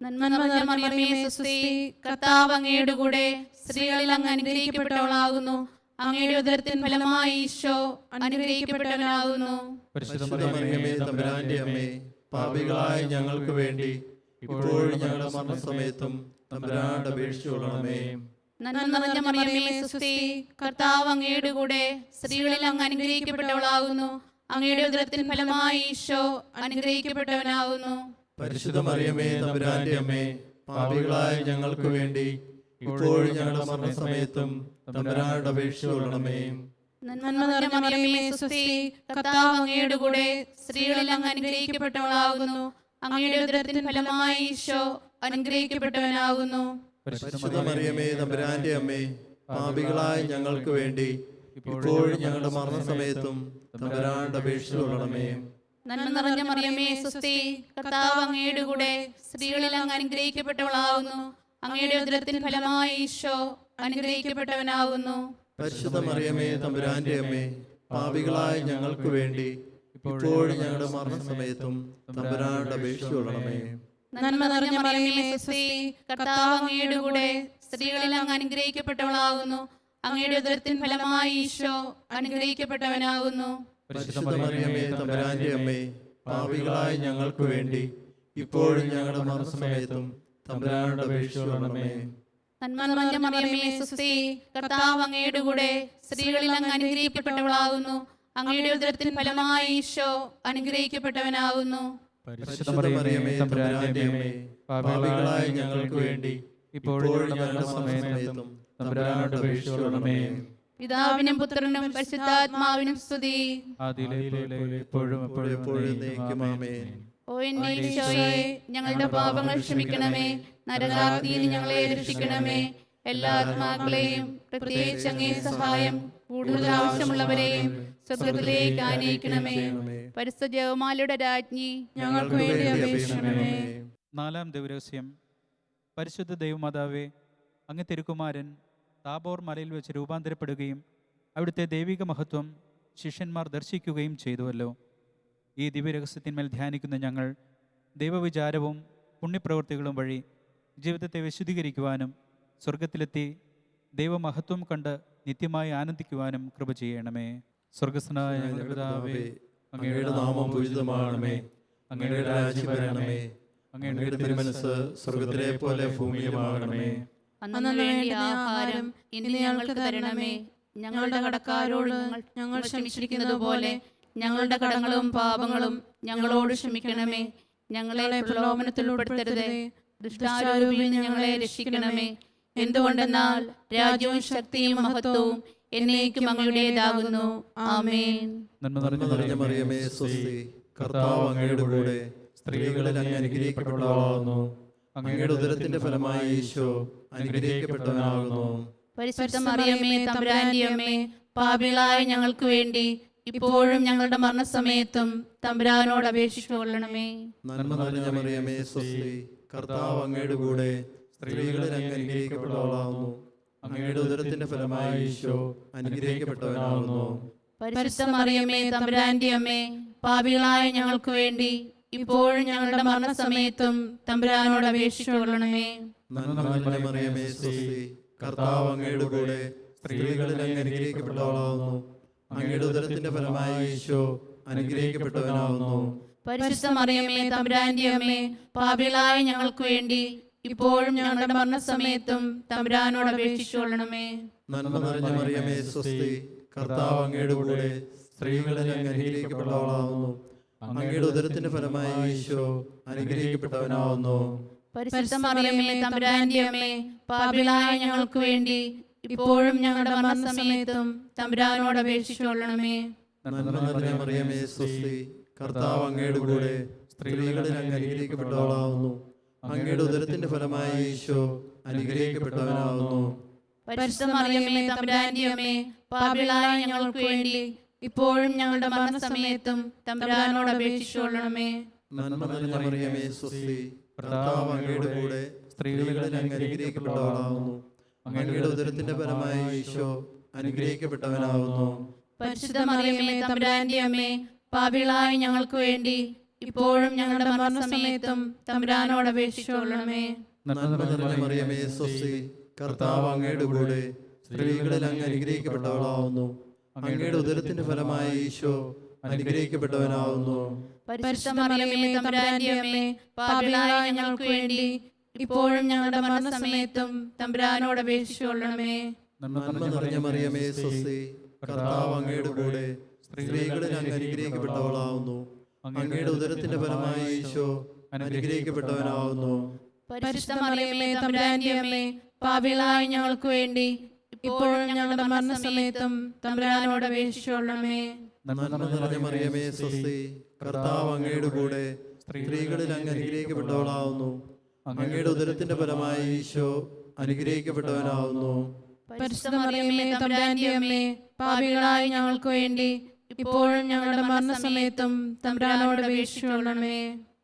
നന്മ നിറഞ്ഞ മറിയമേ സ്വസ്തി, കർത്താവ് അങ്ങയുടെ കൂടെ സ്ത്രീകളിൽ അങ്ങ് അനുഗ്രഹിക്കപ്പെട്ടവളാകുന്നു. അങ്ങയുടെ ഉദരത്തിൻ ഫലമായി ഈശോ അനുഗ്രഹിക്കപ്പെട്ടവനാകുന്നു. പരിശുദ്ധ മറിയമേ തമ്പുരാന്റെ അമ്മേ, പാപികളായ ഞങ്ങൾക്ക് വേണ്ടി ഇപ്പോഴും ഞങ്ങളുടെ മരണസമയത്തും തമ്പുരാനോട് അപേക്ഷിച്ചുകൊള്ളണമേ. നന്മ നിറഞ്ഞ മറിയമേ സ്വസ്തി, കർത്താവ് അങ്ങയുടെ കൂടെ സ്ത്രീകളിൽ അങ്ങ് അനുഗ്രഹിക്കപ്പെട്ടവളാകുന്നു. അങ്ങയുടെ ഉദരത്തിൻ ഫലമായി ഈശോ അനുഗ്രഹിക്കപ്പെട്ടവനാകുന്നു. പരിശുദ്ധ മറിയമേ തമ്പുരാന്റെ അമ്മേ, പാപികളായ ഞങ്ങൾക്ക് വേണ്ടി ഇപ്പോഴും ഞങ്ങളുടെ മരണസമയത്തും തമ്പുരാനോട് അപേക്ഷിച്ചുകൊള്ളണമേ. നന്മ നിറഞ്ഞ മറിയമേ സ്വസ്തി, കർത്താവ് അങ്ങയുടെ കൂടെ സ്ത്രീകളിൽ അങ്ങ് അനുഗ്രഹിക്കപ്പെട്ടവളാകുന്നു. അങ്ങയുടെ ഉദരത്തിൻ ഫലമായി ഈശോ അനുഗ്രഹിക്കപ്പെട്ടവനാകുന്നു. പരിശുദ്ധ മറിയമേ തമ്പുരാന്റെ അമ്മേ, പാപികളായ ഞങ്ങൾക്ക് വേണ്ടി ഇപ്പോഴും ഞങ്ങളുടെ മരണസമയത്തും തമ്പുരാനോട് അപേക്ഷിച്ചുകൊള്ളണമേ. നന്മ നിറഞ്ഞ മറിയമേ സ്വസ്തി, കർത്താവ് അങ്ങയുടെ കൂടെ സ്ത്രീകളിൽ അങ്ങ് അനുഗ്രഹിക്കപ്പെട്ടവളാകുന്നു. അങ്ങയുടെ ഉദരത്തിൻ ഫലമായി ഈശോ അനുഗ്രഹിക്കപ്പെട്ടവനാകുന്നു. പരിശുദ്ധ മറിയമേ തമ്പുരാന്റെ അമ്മേ, പാപികളായ ഞങ്ങൾക്ക് വേണ്ടി ഇപ്പോഴും ഞങ്ങളുടെ മരണസമയത്തും തമ്പുരാനോട് അപേക്ഷിച്ചുകൊള്ളണമേ. നന്മ നിറഞ്ഞ മറിയമേ സ്വസ്തി, കർത്താവ് അങ്ങയുടെ കൂടെ സ്ത്രീകളിൽ അങ്ങ് അനുഗ്രഹിക്കപ്പെട്ടവളാകുന്നു. അങ്ങയുടെ ഉദരത്തിൻ ഫലമായി ഈശോ അനുഗ്രഹിക്കപ്പെട്ടവനാകുന്നു. പരിശുദ്ധ മറിയമേ തമ്പുരാന്റെ അമ്മേ, പാപികളായ ഞങ്ങൾക്ക് വേണ്ടി ഇപ്പോഴും ഞങ്ങളുടെ മരണസമയത്തും തമ്പുരാനോട് അപേക്ഷിച്ചുകൊള്ളണമേ. നന്മ നിറഞ്ഞ മറിയമേ സ്വസ്തി, കർത്താവ് അങ്ങയുടെ കൂടെ സ്ത്രീകളിൽ അങ്ങ് അനുഗ്രഹിക്കപ്പെട്ടവളാകുന്നു. അങ്ങയുടെ ഉദരത്തിൻ ഫലമായി ഈശോ അനുഗ്രഹിക്കപ്പെട്ടവനാകുന്നു. പരിശുദ്ധ മറിയമേ തമ്പുരാന്റെ അമ്മേ, പാപികളായ ഞങ്ങൾക്ക് വേണ്ടി ഇപ്പോഴും ഞങ്ങളുടെ മരണസമയത്തും തമ്പുരാനോട് അപേക്ഷിച്ചുകൊള്ളണമേ. പിതാവിനും പുത്രനും പരിശുദ്ധാത്മാവിനും സ്തുതി. ആദിയിലെ പോലെ ഇപ്പോഴും എപ്പോഴും എന്നേക്കും ആമേൻ. ഓ എന്റെ ഈശോയെ, ഞങ്ങളുടെ പാപങ്ങൾ ക്ഷമിക്കണമേ. നരകാഗ്നിയിൽ ഞങ്ങളെ രക്ഷിക്കണമേ. എല്ലാ ആത്മാക്കളെയും പ്രത്യേകിച്ച് അങ്ങേ സഹായം കൂടുതൽ ആവശ്യമുള്ളവരെയും സ്വർഗ്ഗത്തിലേക്ക് ആനയിക്കണമേ. പരിശുദ്ധ ജപമാലയുടെ രാജ്ഞി, ഞങ്ങൾക്ക് വേണ്ടി അപേക്ഷിക്കണമേ. നാലാം ദൈവരഹസ്യം. പരിശുദ്ധ ദൈവമാതാവേ, അങ്ങ് തിരുക്കുമാരൻ താബോർ മലയിൽ വെച്ച് രൂപാന്തരപ്പെടുകയും അവിടുത്തെ ദൈവിക മഹത്വം ശിഷ്യന്മാർ ദർശിക്കുകയും ചെയ്തുവല്ലോ. ഈ ദിവ്യരഹസ്യത്തിന്മേൽ ധ്യാനിക്കുന്ന ഞങ്ങൾ ദൈവവിചാരവും പുണ്യപ്രവൃത്തികളും വഴി ജീവിതത്തെ വിശുദ്ധീകരിക്കുവാനും സ്വർഗത്തിലെത്തി ദൈവമഹത്വം കണ്ട് നിത്യമായി ആനന്ദിക്കുവാനും കൃപ ചെയ്യണമേ. സ്വർഗസ്നായ ഞങ്ങളുടെ പിതാവേ, അങ്ങയുടെ നാമം പൂജിതമാകണമേ. അങ്ങയുടെ രാജ്യം വരണമേ. അങ്ങയുടെ തിരുമനസ്സ് സ്വർഗ്ഗത്തിലെ പോലെ ഭൂമിയിലുമാകണമേ. അന്നു വേണ്ട ആഹാരം ഇന്ന് ഞങ്ങൾക്ക് തരണമേ. ഞങ്ങളുടെ കടക്കാരോട് ഞങ്ങൾ ക്ഷമിച്ചിരിക്കുന്നത് പോലെ ഞങ്ങളുടെ കടങ്ങളും പാപങ്ങളും ഞങ്ങളോട് ക്ഷമിക്കണമേ. ഞങ്ങളെ പ്രലോഭനത്തിൽ ഉൾപ്പെടുത്തരുതേ, ദുഷ്ടാരൂപിയിൽ ഞങ്ങളെ രക്ഷിക്കണമേ. എന്തുകൊണ്ടെന്നാൽ രാജ്യവും ശക്തിയും മഹത്വവും എന്നേക്കും അങ്ങയുടേതാകുന്നു. ആമേൻ. നന്മ നിറഞ്ഞ മറിയമേ സ്വസ്തി, കർത്താവ് അങ്ങയുടെ കൂടെ സ്ത്രീകളിൽ അങ്ങ് അനുഗ്രഹിക്കപ്പെട്ടവളാകുന്നു. അങ്ങയുടെ ഉദരത്തിന്റെ ഫലമായി ഈശോ അനുഗ്രഹിക്കപ്പെട്ടവനാകുന്നു. പരിശുദ്ധ മറിയമേ തമ്പുരാന്റെ അമ്മേ, പാപികളായ ഞങ്ങൾക്ക് വേണ്ടി ഇപ്പോഴും ഞങ്ങളുടെ മരണസമയത്തും തമ്പുരാനോട് അപേക്ഷിച്ചുകൊള്ളണമേ. നന്മ നിറഞ്ഞ മറിയമേ സ്വസ്തി, കർത്താവ് അങ്ങയുടെ കൂടെ സ്ത്രീകളിൽ അങ്ങ് അനുഗ്രഹിക്കപ്പെട്ടവളാകുന്നു. അങ്ങയുടെ ഉദരത്തിന്റെ ഫലമായി ഈശോ അനുഗ്രഹിക്കപ്പെട്ടവനാകുന്നു. പരിശുദ്ധ മറിയമേ തമ്പുരാന്റെ അമ്മേ, പാപികളായ ഞങ്ങൾക്ക് വേണ്ടി ഇപ്പോഴും ഞങ്ങളുടെ മരണസമയത്തും തമ്പുരാനോട് അപേക്ഷിച്ചുകൊള്ളണമേ. നന്മ നിറഞ്ഞ മറിയമേ സ്വസ്തി, കർത്താവ് അങ്ങയുടെ കൂടെ സ്ത്രീകളിൽ അങ്ങ് അനുഗ്രഹിക്കപ്പെട്ടവളാകുന്നു. അങ്ങയുടെ ഉദരത്തിന്റെ ഫലമായി ഈശോ അനുഗ്രഹിക്കപ്പെട്ടവനാകുന്നു. പരിശുദ്ധ മറിയമേ തമ്പുരാന്റെ അമ്മേ, പാപികളായ ഞങ്ങൾക്ക് വേണ്ടി ഇപ്പോഴും ഞങ്ങളുടെ മരണസമയത്തും തമ്പുരാനോട് അപേക്ഷിച്ചുകൊള്ളണമേ. നന്മ നിറഞ്ഞ മറിയമേ സ്വസ്തി, കർത്താവ് അങ്ങയുടെ കൂടെ സ്ത്രീകളിൽ അങ്ങ് അനുഗ്രഹിക്കപ്പെട്ടവളാകുന്നു. അങ്ങയുടെ ഉദരത്തിന്റെ ഫലമായി ഈശോ അനുഗ്രഹിക്കപ്പെട്ടവനാവുന്നു. പരിശുദ്ധ മറിയമേ തമ്പുരാന്റെ അമ്മേ, പാപികളായ ഞങ്ങൾക്ക് വേണ്ടി ഇപ്പോഴും ഞങ്ങളുടെ മരണസമയത്തും തമ്പുരാനോട് അപേക്ഷിച്ചുകൊള്ളണമേ. നന്മ നിറഞ്ഞ മറിയമേ സ്വസ്തി, കർത്താവ് അങ്ങയുടെ കൂടെ സ്ത്രീകളിൽ അങ്ങ് അനുഗ്രഹിക്കപ്പെട്ടവളാവുന്നു. അങ്ങയുടെ ഉദരത്തിന്റെ ഫലമായി ഈശോ അനുഗ്രഹിക്കപ്പെട്ടവനാവുന്നു. പരിശുദ്ധ മറിയമേ തമ്പുരാന്റെ അമ്മേ, പാപികളായ ഞങ്ങൾക്ക് വേണ്ടി ഇപ്പോഴും ഞങ്ങളുടെ മരണസമയത്തും തമ്പുരാനോട് അപേക്ഷിച്ചുകൊള്ളണമേ. നന്മ നിറഞ്ഞ മറിയമേ സ്വസ്തി, കർത്താവ് അങ്ങയുടെ കൂടെ സ്ത്രീകളിൽ അങ്ങ് അനുഗ്രഹിക്കപ്പെട്ടവളാവുന്നു. അങ്ങയുടെ ഉദരത്തിന്റെ ഫലമായി ഈശോ അനുഗ്രഹിക്കപ്പെട്ടവനാവുന്നു. പരിശുദ്ധ മറിയമേ തമ്പുരാന്റെ അമ്മേ, പാപികളായ ഞങ്ങൾക്ക് വേണ്ടി ഇപ്പോഴും ഞങ്ങളുടെ മരണസമയത്തും തമ്പുരാനോട് അപേക്ഷിച്ചുകൊള്ളണമേ. നന്മ നിറഞ്ഞ മറിയമേ സ്വസ്തി, കർത്താവ് അങ്ങയുടെ കൂടെ സ്ത്രീകളിൽ അങ്ങ് അനുഗ്രഹിക്കപ്പെട്ടവളാവുന്നു. അങ്ങയുടെ ഉദരത്തിന്റെ ഫലമായി ഈശോ അനുഗ്രഹിക്കപ്പെട്ടവനാവുന്നു. പരിശുദ്ധ മറിയമേ തമ്പുരാന്റെ അമ്മേ, പാപികളായ ഞങ്ങൾക്ക് വേണ്ടി ഇപ്പോഴും ഞങ്ങളുടെ മരണസമയത്തും തമ്പുരാനോട് അപേക്ഷിച്ചുകൊള്ളണമേ. നന്മ നിറഞ്ഞ മറിയമേ സ്വസ്തി, കർത്താവ് അങ്ങയുടെ കൂടെ സ്ത്രീകളിൽ അങ്ങ് അനുഗ്രഹിക്കപ്പെട്ടവളാവുന്നു. അങ്ങയുടെ ഉദരത്തിന്റെ ഫലമായി ഈശോ അനുഗ്രഹിക്കപ്പെട്ടവനാവുന്നു. പരിശുദ്ധ മറിയമേ തമ്പുരാന്റെ അമ്മേ, പാപികളായ ഞങ്ങൾക്ക് വേണ്ടി ഇപ്പോഴും ഞങ്ങളുടെ മരണസമയത്തും തമ്പുരാനോട് അപേക്ഷിച്ചുകൊള്ളണമേ. നന്മ നിറഞ്ഞ മറിയമേ സ്വസ്തി, കർത്താവ് അങ്ങയുടെ കൂടെ സ്ത്രീകളിൽ അങ്ങ് അനുഗ്രഹിക്കപ്പെട്ടവളാവുന്നു. അങ്ങയുടെ ഉദരത്തിന്റെ ഫലമായി ഈശോ അനുഗ്രഹിക്കപ്പെട്ടവനാവുന്നു. പരിശുദ്ധ മറിയമേ തമ്പുരാന്റെ അമ്മേ, പാപികളായ ഞങ്ങൾക്ക് വേണ്ടി ഇപ്പോഴും ഞങ്ങളുടെ മരണസമയത്തും തമ്പുരാനോട് അപേക്ഷിച്ചുകൊള്ളണമേ.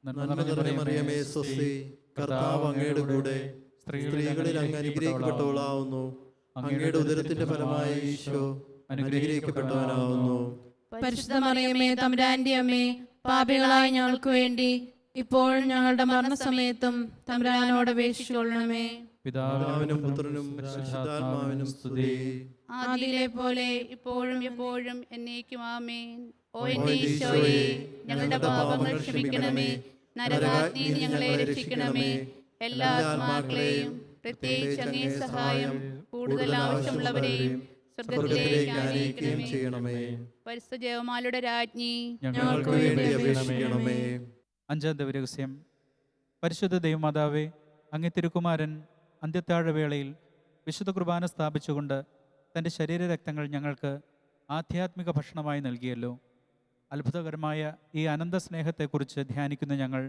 നന്മ നിറഞ്ഞ മറിയമേ സ്വസ്തി, കർത്താവ് അങ്ങയുടെ കൂടെ സ്ത്രീകളിൽ അങ്ങ് അനുഗ്രഹിക്കപ്പെട്ടവളാവുന്നു. അങ്ങയുടെ ഉദരത്തിന്റെ ഫലമായി ഈശോ അനുഗ്രഹിക്കപ്പെട്ടവനാവുന്നു. പരിശുദ്ധ മറിയമേ തമ്പുരാന്റെ അമ്മേ, പാപികളായ ഞങ്ങൾക്ക് വേണ്ടി ഇപ്പോഴും ഞങ്ങളുടെ മരണസമയത്തും തമ്പുരാനോട് അപേക്ഷിച്ചുകൊള്ളണമേ. പിതാവിനും പുത്രനും പരിശുദ്ധാത്മാവിനും സ്തുതി. ആദിയിലെ പോലെ ഇപ്പോഴും എപ്പോഴും എന്നേക്കും ആമേൻ. ഓ എന്റെ ഈശോയെ, ഞങ്ങളുടെ പാപങ്ങൾ ക്ഷമിക്കണമേ. നരകാഗ്നിയിൽ ഞങ്ങളെ രക്ഷിക്കണമേ. എല്ലാ ആത്മാക്കളെയും പ്രത്യേകിച്ച് അങ്ങേ സഹായം കൂടുതൽ ആവശ്യമുള്ളവരെയും സ്വർഗ്ഗത്തിലേക്ക് ആനയിക്കണമേ ചെയ്യണമേ. പരിശുദ്ധ ജപമാലയുടെ രാജ്ഞി, ഞങ്ങൾക്ക് വേണ്ടി അപേക്ഷിക്കണമേ. അഞ്ചാം ദൈവരഹസ്യം. പരിശുദ്ധ ദൈവമാതാവേ, അങ്ങേ തിരുക്കുമാരൻ അന്ത്യത്താഴവേളയിൽ വിശുദ്ധ കുർബാന സ്ഥാപിച്ചുകൊണ്ട് തൻ്റെ ശരീരരക്തങ്ങൾ ഞങ്ങൾക്ക് ആധ്യാത്മിക ഭക്ഷണമായി നൽകിയല്ലോ. അത്ഭുതകരമായ ഈ അനന്ത സ്നേഹത്തെക്കുറിച്ച് ധ്യാനിക്കുന്ന ഞങ്ങൾ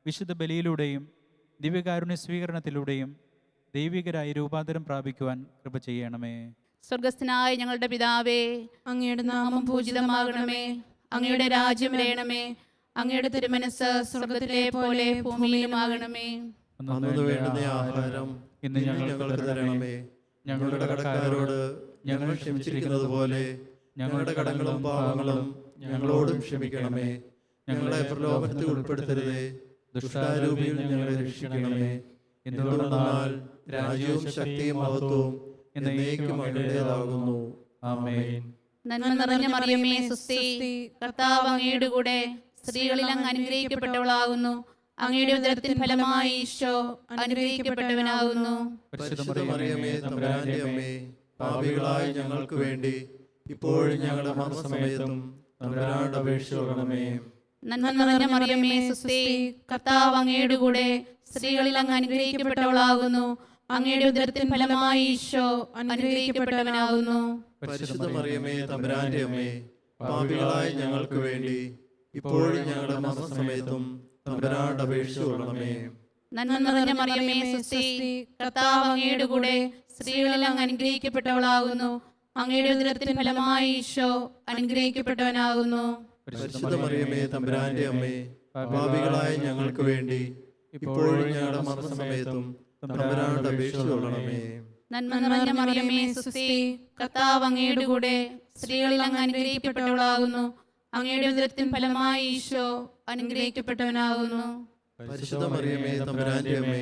വിശുദ്ധ ബലിയിലൂടെയും ദിവ്യകാരുണ്യ സ്വീകരണത്തിലൂടെയും ദൈവികരായി രൂപാന്തരം പ്രാപിക്കുവാൻ കൃപ ചെയ്യണമേ. സ്വർഗസ്ഥനായ ഞങ്ങളുടെ പിതാവേ, അങ്ങയുടെ നാമം പൂജിതമാകണമേ. അങ്ങയുടെ രാജ്യം വരണമേ. അങ്ങയുടെ തിരുമനസ് സ്വർഗത്തിലെ പോലെ ഭൂമിയിലുമാകണമേ. അന്നു വേണ്ടുന്ന ആഹാരം ഇന്ന് ഞങ്ങൾക്ക് തരണമേ. ഞങ്ങളുടെ കടക്കാരോട് ഞങ്ങൾ ക്ഷമിച്ചിരിക്കുന്നത് പോലെ ഞങ്ങളുടെ കടങ്ങളും പാപങ്ങളും ഞങ്ങളോടും ക്ഷമിക്കണമേ. ഞങ്ങളെ പ്രലോഭനത്തിൽ ഉൾപ്പെടുത്തരുതേ, ദുഷ്ടാരൂപിയിൽ ഞങ്ങളെ രക്ഷിക്കണമേ. എന്തുകൊണ്ടെന്നാൽ രാജ്യവും ശക്തിയും മഹത്വവും എന്നേക്കും അങ്ങയുടേതാകുന്നു. ആമേൻ. നന്മ നിറഞ്ഞ മറിയമേ സ്വസ്തി, കർത്താവ് അങ്ങയുടെ കൂടെ സ്ത്രീകളിൽ അങ്ങ് അനുഗ്രഹിക്കപ്പെട്ടവളാകുന്നു. അങ്ങയുടെ ഉദരത്തിൻ ഫലമായി ഈശോ അനുഗ്രഹിക്കപ്പെട്ടവനാകുന്നു. പരിശുദ്ധ മറിയമേ തമ്പുരാന്റെ അമ്മേ, പാപികളായ ഞങ്ങൾക്ക് വേണ്ടി ഇപ്പോഴും ഞങ്ങളുടെ മരണസമയത്തും തമ്പുരാനോട് അപേക്ഷിച്ചുകൊള്ളണമേ. നന്മ നിറഞ്ഞ മറിയമേ സ്വസ്തി, കർത്താവ് അങ്ങയുടെ കൂടെ സ്ത്രീകളിൽ അങ്ങ് അനുഗ്രഹിക്കപ്പെട്ടവളാകുന്നു. അങ്ങയുടെ ഉദരത്തിൻ ഫലമായി ഈശോ അനുഗ്രഹിക്കപ്പെട്ടവനാകുന്നു. പരിശുദ്ധ മറിയമേ തമ്പുരാന്റെ അമ്മേ, പാപികളായ ഞങ്ങൾക്ക് വേണ്ടി ഇപ്പോഴും ഞങ്ങളുടെ മരണസമയത്തും തമ്പുരാനോട് അപേക്ഷിച്ചുകൊള്ളണമേ. നന്മ നിറഞ്ഞ മറിയമേ സ്വസ്തി, കർത്താവ് അങ്ങയുടെ കൂടെ സ്ത്രീകളിൽ അങ്ങ് അനുഗ്രഹിക്കപ്പെട്ടവളാകുന്നു. അങ്ങയുടെ ഉദരത്തിൻ ഫലമായി ഈശോ അനുഗ്രഹിക്കപ്പെട്ടവനാകുന്നു. പരിശുദ്ധ മറിയമേ തമ്പുരാന്റെ അമ്മേ, പാപികളായ ഞങ്ങൾക്ക് വേണ്ടി ഇപ്പോഴും ഞങ്ങളുടെ മരണസമയത്തും തമ്പുരാനോട് അപേക്ഷിച്ചുകൊള്ളണമേ. നന്മ നിറഞ്ഞ മറിയമേ സ്വസ്തി, കർത്താവ് അങ്ങയുടെ കൂടെ സ്ത്രീകളിൽ അങ്ങ് അനുഗ്രഹിക്കപ്പെട്ടവളാകുന്നു. അങ്ങയുടെ ഉദരത്തിൻ ഫലമായി ഈശോ അനുഗ്രഹിക്കപ്പെട്ടവനാകുന്നു. പരിശുദ്ധ മറിയമേ തമ്പുരാന്റെ അമ്മേ,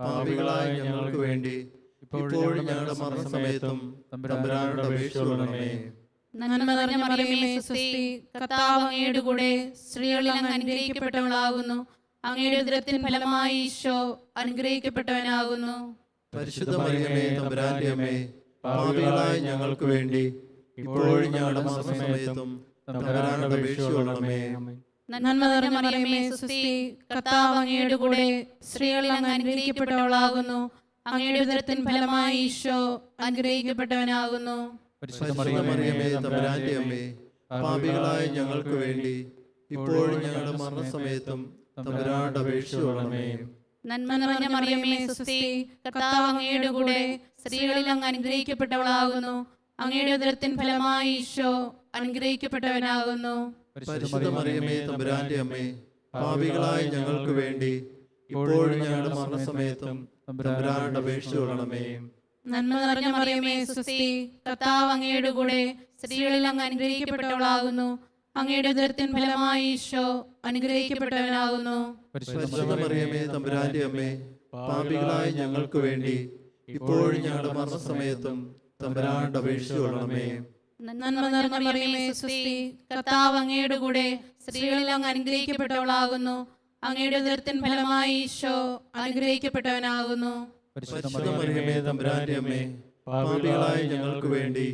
പാപികളായ ഞങ്ങൾക്ക് വേണ്ടി ഇപ്പോഴും ഞങ്ങളുടെ മരണസമയത്തും തമ്പുരാനോട് അപേക്ഷിച്ചുകൊള്ളണമേ. നന്മ നിറഞ്ഞ മറിയമേ സ്വസ്തി, കർത്താവ് അങ്ങയുടെ കൂടെ സ്ത്രീകളിൽ അങ്ങ് അനുഗ്രഹിക്കപ്പെട്ടവളാകുന്നു. അങ്ങയുടെ ഉദരത്തിൻ ഫലമായി ഈശോ അനുഗ്രഹിക്കപ്പെട്ടവനാകുന്നു. പരിശുദ്ധ മറിയമേ തമ്പുരാന്റെ അമ്മേ, പാപികളായ ഞങ്ങൾക്ക് വേണ്ടി ഇപ്പോഴും ഞങ്ങളുടെ മരണസമയത്തും തമ്പുരാനോട് അപേക്ഷിച്ചുകൊള്ളണമേ. നന്മ നിറഞ്ഞ മറിയമേ സ്വസ്തി, കർത്താവ് അങ്ങയുടെ കൂടെ സ്ത്രീകളിൽ അങ്ങ് അനുഗ്രഹിക്കപ്പെട്ടവളാകുന്നു. അങ്ങയുടെ ഉദരത്തിൻ ഫലമായി ഈശോ അനുഗ്രഹിക്കപ്പെട്ടവനാകുന്നു. പരിശുദ്ധ മറിയമേ തമ്പുരാന്റെ അമ്മേ, പാപികളായ ഞങ്ങൾക്ക് വേണ്ടി ഇപ്പോഴും ഞങ്ങളുടെ മരണസമയത്തും തമ്പുരാനോട് അപേക്ഷിച്ചുകൊള്ളണമേ. നന്മ നിറഞ്ഞ മറിയമേ സ്വസ്തി, കർത്താവ് അങ്ങയുടെ കൂടെ സ്ത്രീകളിൽ അങ്ങ് അനുഗ്രഹിക്കപ്പെട്ടവളാകുന്നു. അങ്ങയുടെ ഉദരത്തിൻ ഫലമായി ഈശോ അനുഗ്രഹിക്കപ്പെട്ടവനാകുന്നു. പരിശുദ്ധ മറിയമേ തമ്പുരാന്റെ അമ്മേ, പാപികളായ ഞങ്ങൾക്ക് വേണ്ടി ഇപ്പോഴും ഞങ്ങളുടെ മരണസമയത്തും തമ്പുരാനോട് അപേക്ഷിച്ചുകൊള്ളണമേ. നന്മ നിറഞ്ഞ മറിയമേ സ്വസ്തി, കർത്താവ് അങ്ങയുടെ കൂടെ സ്ത്രീകളിൽ അങ്ങ് അനുഗ്രഹിക്കപ്പെട്ടവളാകുന്നു. അങ്ങയുടെ ഉദരത്തിൻ ഫലമായി ഈശോ അനുഗ്രഹിക്കപ്പെട്ടവനാകുന്നു. പരിശുദ്ധ മറിയമേ തമ്പുരാന്റെ അമ്മേ, പാപികളായ ഞങ്ങൾക്ക് വേണ്ടി ഇപ്പോഴും ഞങ്ങളുടെ മരണസമയത്തും തമ്പുരാനോട് അപേക്ഷിച്ചുകൊള്ളണമേ. നന്മ നിറഞ്ഞ മറിയമേ സ്വസ്തി, കർത്താവ് അങ്ങയുടെ കൂടെ സ്ത്രീകളിൽ അങ്ങ് അനുഗ്രഹിക്കപ്പെട്ടവളാകുന്നു. അങ്ങയുടെ ഉദരത്തിൻ ഫലമായി ഈശോ അനുഗ്രഹിക്കപ്പെട്ടവനാകുന്നു. പരിശുദ്ധ മറിയമേ തമ്പുരാന്റെ അമ്മേ, പാപികളായ ഞങ്ങൾക്ക് വേണ്ടി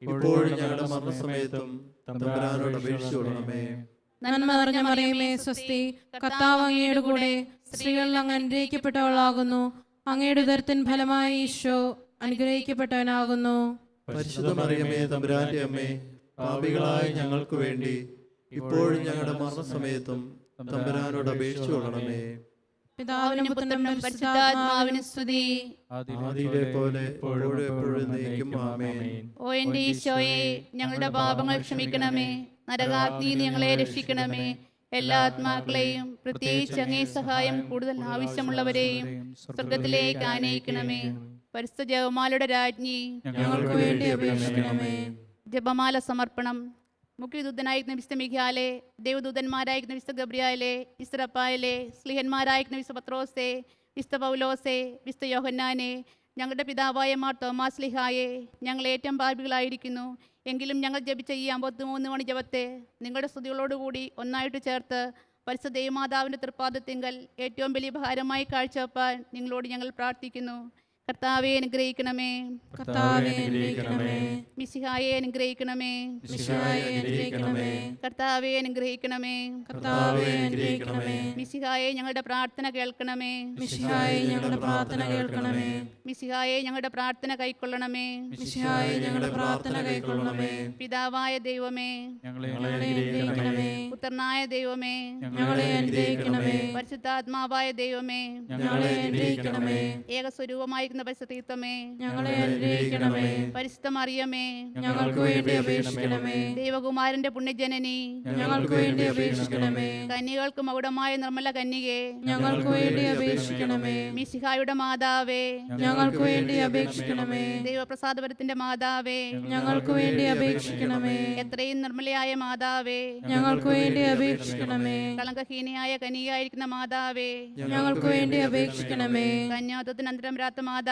ഇപ്പോഴും ഞങ്ങളുടെ മരണസമയത്തും തമ്പുരാനോട് അപേക്ഷിച്ചുകൊള്ളണമേ. നന്മ നിറഞ്ഞ മറിയമേ സ്വസ്തി, കർത്താവ് അങ്ങയുടെ കൂടെ സ്ത്രീകളിൽ അങ്ങ് അനുഗ്രഹിക്കപ്പെട്ടവളാകുന്നു. അങ്ങയുടെ ഉദരത്തിൻ ഫലമായി ഈശോ അനുഗ്രഹിക്കപ്പെട്ടവനാകുന്നു. പരിശുദ്ധ മറിയമേ തമ്പുരാന്റെ അമ്മേ, പാപികളായ ഞങ്ങൾക്ക് വേണ്ടി ഇപ്പോഴും ഞങ്ങളുടെ മരണസമയത്തും തമ്പുരാനോട് അപേക്ഷിച്ചുകൊള്ളണമേ. പിതാവിനും പുത്രനും പരിശുദ്ധാത്മാവിനും സ്തുതി. ആദിയിലെ പോലെ എപ്പോഴും എപ്പോഴും എന്നേക്കും ആമേൻ. ഓ എന്റെ ഈശോയെ, ഞങ്ങളുടെ പാപങ്ങൾ ക്ഷമിക്കണമേ. നരകാഗ്നിയിൽ നിന്ന് ഞങ്ങളെ രക്ഷിക്കണമേ. എല്ലാ ആത്മാക്കളെയും, പ്രത്യേകിച്ച് അങ്ങേ സഹായം കൂടുതൽ ആവശ്യമുള്ളവരെയും സ്വർഗത്തിലേക്ക് ആനയിക്കണമേ. പരിശുദ്ധ ജപമാലയുടെ രാജ്ഞി, ഞങ്ങൾക്ക് വേണ്ടി അപേക്ഷിക്കണമേ. ജപമാല സമർപ്പണം. മുഖ്യദൂതനായിരിക്കുന്ന വിശുദ്ധ മിഖായേലേ, ദേവദൂതന്മാരായിരിക്കുന്ന വിശുദ്ധ ഗബ്രിയേലേ, വിശുദ്ധ റഫായേലേ, സ്ലീഹന്മാരായിരിക്കുന്ന വിശുദ്ധ പത്രോസേ, വിശുദ്ധ പൗലോസേ, വിശുദ്ധ യോഹന്നാനെ, ഞങ്ങളുടെ പിതാവായ മാർ തോമാസ് സ്ലീഹായെ, ഞങ്ങൾ ഏറ്റവും പാപികളായിരിക്കുന്നു. എങ്കിലും ഞങ്ങൾ ജപിച്ച ഈ 53 മണി ജപത്തെ നിങ്ങളുടെ സ്തുതികളോടുകൂടി ഒന്നായിട്ട് ചേർത്ത് പരിശുദ്ധ ദൈവമാതാവിൻ്റെ തൃപ്പാദത്തിങ്കൽ ഏറ്റവും വലിയ ഭാരമായി കാഴ്ചവെപ്പാൻ നിങ്ങളോട് ഞങ്ങൾ പ്രാർത്ഥിക്കുന്നു. കർത്താവെ അനുഗ്രഹിക്കണമേ. കർത്താവേ അനുഗ്രഹിക്കണമേ. മിശിഹായെ അനുഗ്രഹിക്കണമേ. മിശിഹായെ അനുഗ്രഹിക്കണമേ. കർത്താവെ അനുഗ്രഹിക്കണമേ. കർത്താവേ അനുഗ്രഹിക്കണമേ. മിശിഹായെ ഞങ്ങളുടെ പ്രാർത്ഥന കേൾക്കണമേ. മിശിഹായെ ഞങ്ങളുടെ പ്രാർത്ഥന കേൾക്കണമേ. മിശിഹായെ ഞങ്ങളുടെ പ്രാർത്ഥന കൈക്കൊള്ളണമേ. മിശിഹായെ ഞങ്ങളുടെ പ്രാർത്ഥന കൈക്കൊള്ളണമേ. പിതാവായ ദൈവമേ, ഞങ്ങളെ അനുഗ്രഹിക്കണമേ. പുത്രനായ ദൈവമേ, ഞങ്ങളെ അനുഗ്രഹിക്കണമേ. പരിശുദ്ധാത്മാവായ ദൈവമേ, ഞങ്ങളെ അനുഗ്രഹിക്കണമേ. ഏകസ്വരൂപമായിരിക്കുന്ന പരിശുദ്ധീത്വമേ, ഞങ്ങളെ അനുഗ്രഹിക്കണമേ. പരിശുദ്ധ മറിയമേ, ഞങ്ങൾക്ക് വേണ്ടി അപേക്ഷിക്കണമേ. ദൈവകുമാരന്റെ പുണ്യജനനി, ഞങ്ങൾക്ക് വേണ്ടി അപേക്ഷിക്കണമേ. കന്യകൾക്ക് മകുടമായ നിർമ്മല കന്യകേ, ഞങ്ങൾക്ക് വേണ്ടി അപേക്ഷിക്കണമേ. മിശിഹായുടെ മാതാവേ, ഞങ്ങൾക്ക് വേണ്ടി അപേക്ഷിക്കണമേ. ദൈവപ്രസാദപരത്തിന്റെ മാതാവേ, ഞങ്ങൾക്ക് വേണ്ടി അപേക്ഷിക്കണമേ. എത്രയും നിർമ്മലയായ മാതാവേ, ഞങ്ങൾക്ക് വേണ്ടി അപേക്ഷിക്കണമേ. കളങ്കഹീനയായ കന്യകയായിരിക്കുന്ന മാതാവേ, ഞങ്ങൾക്ക് വേണ്ടി അപേക്ഷിക്കണമേ. കന്യാത്വത്തിന് അന്തരം വരാത്ത മാതാവേ,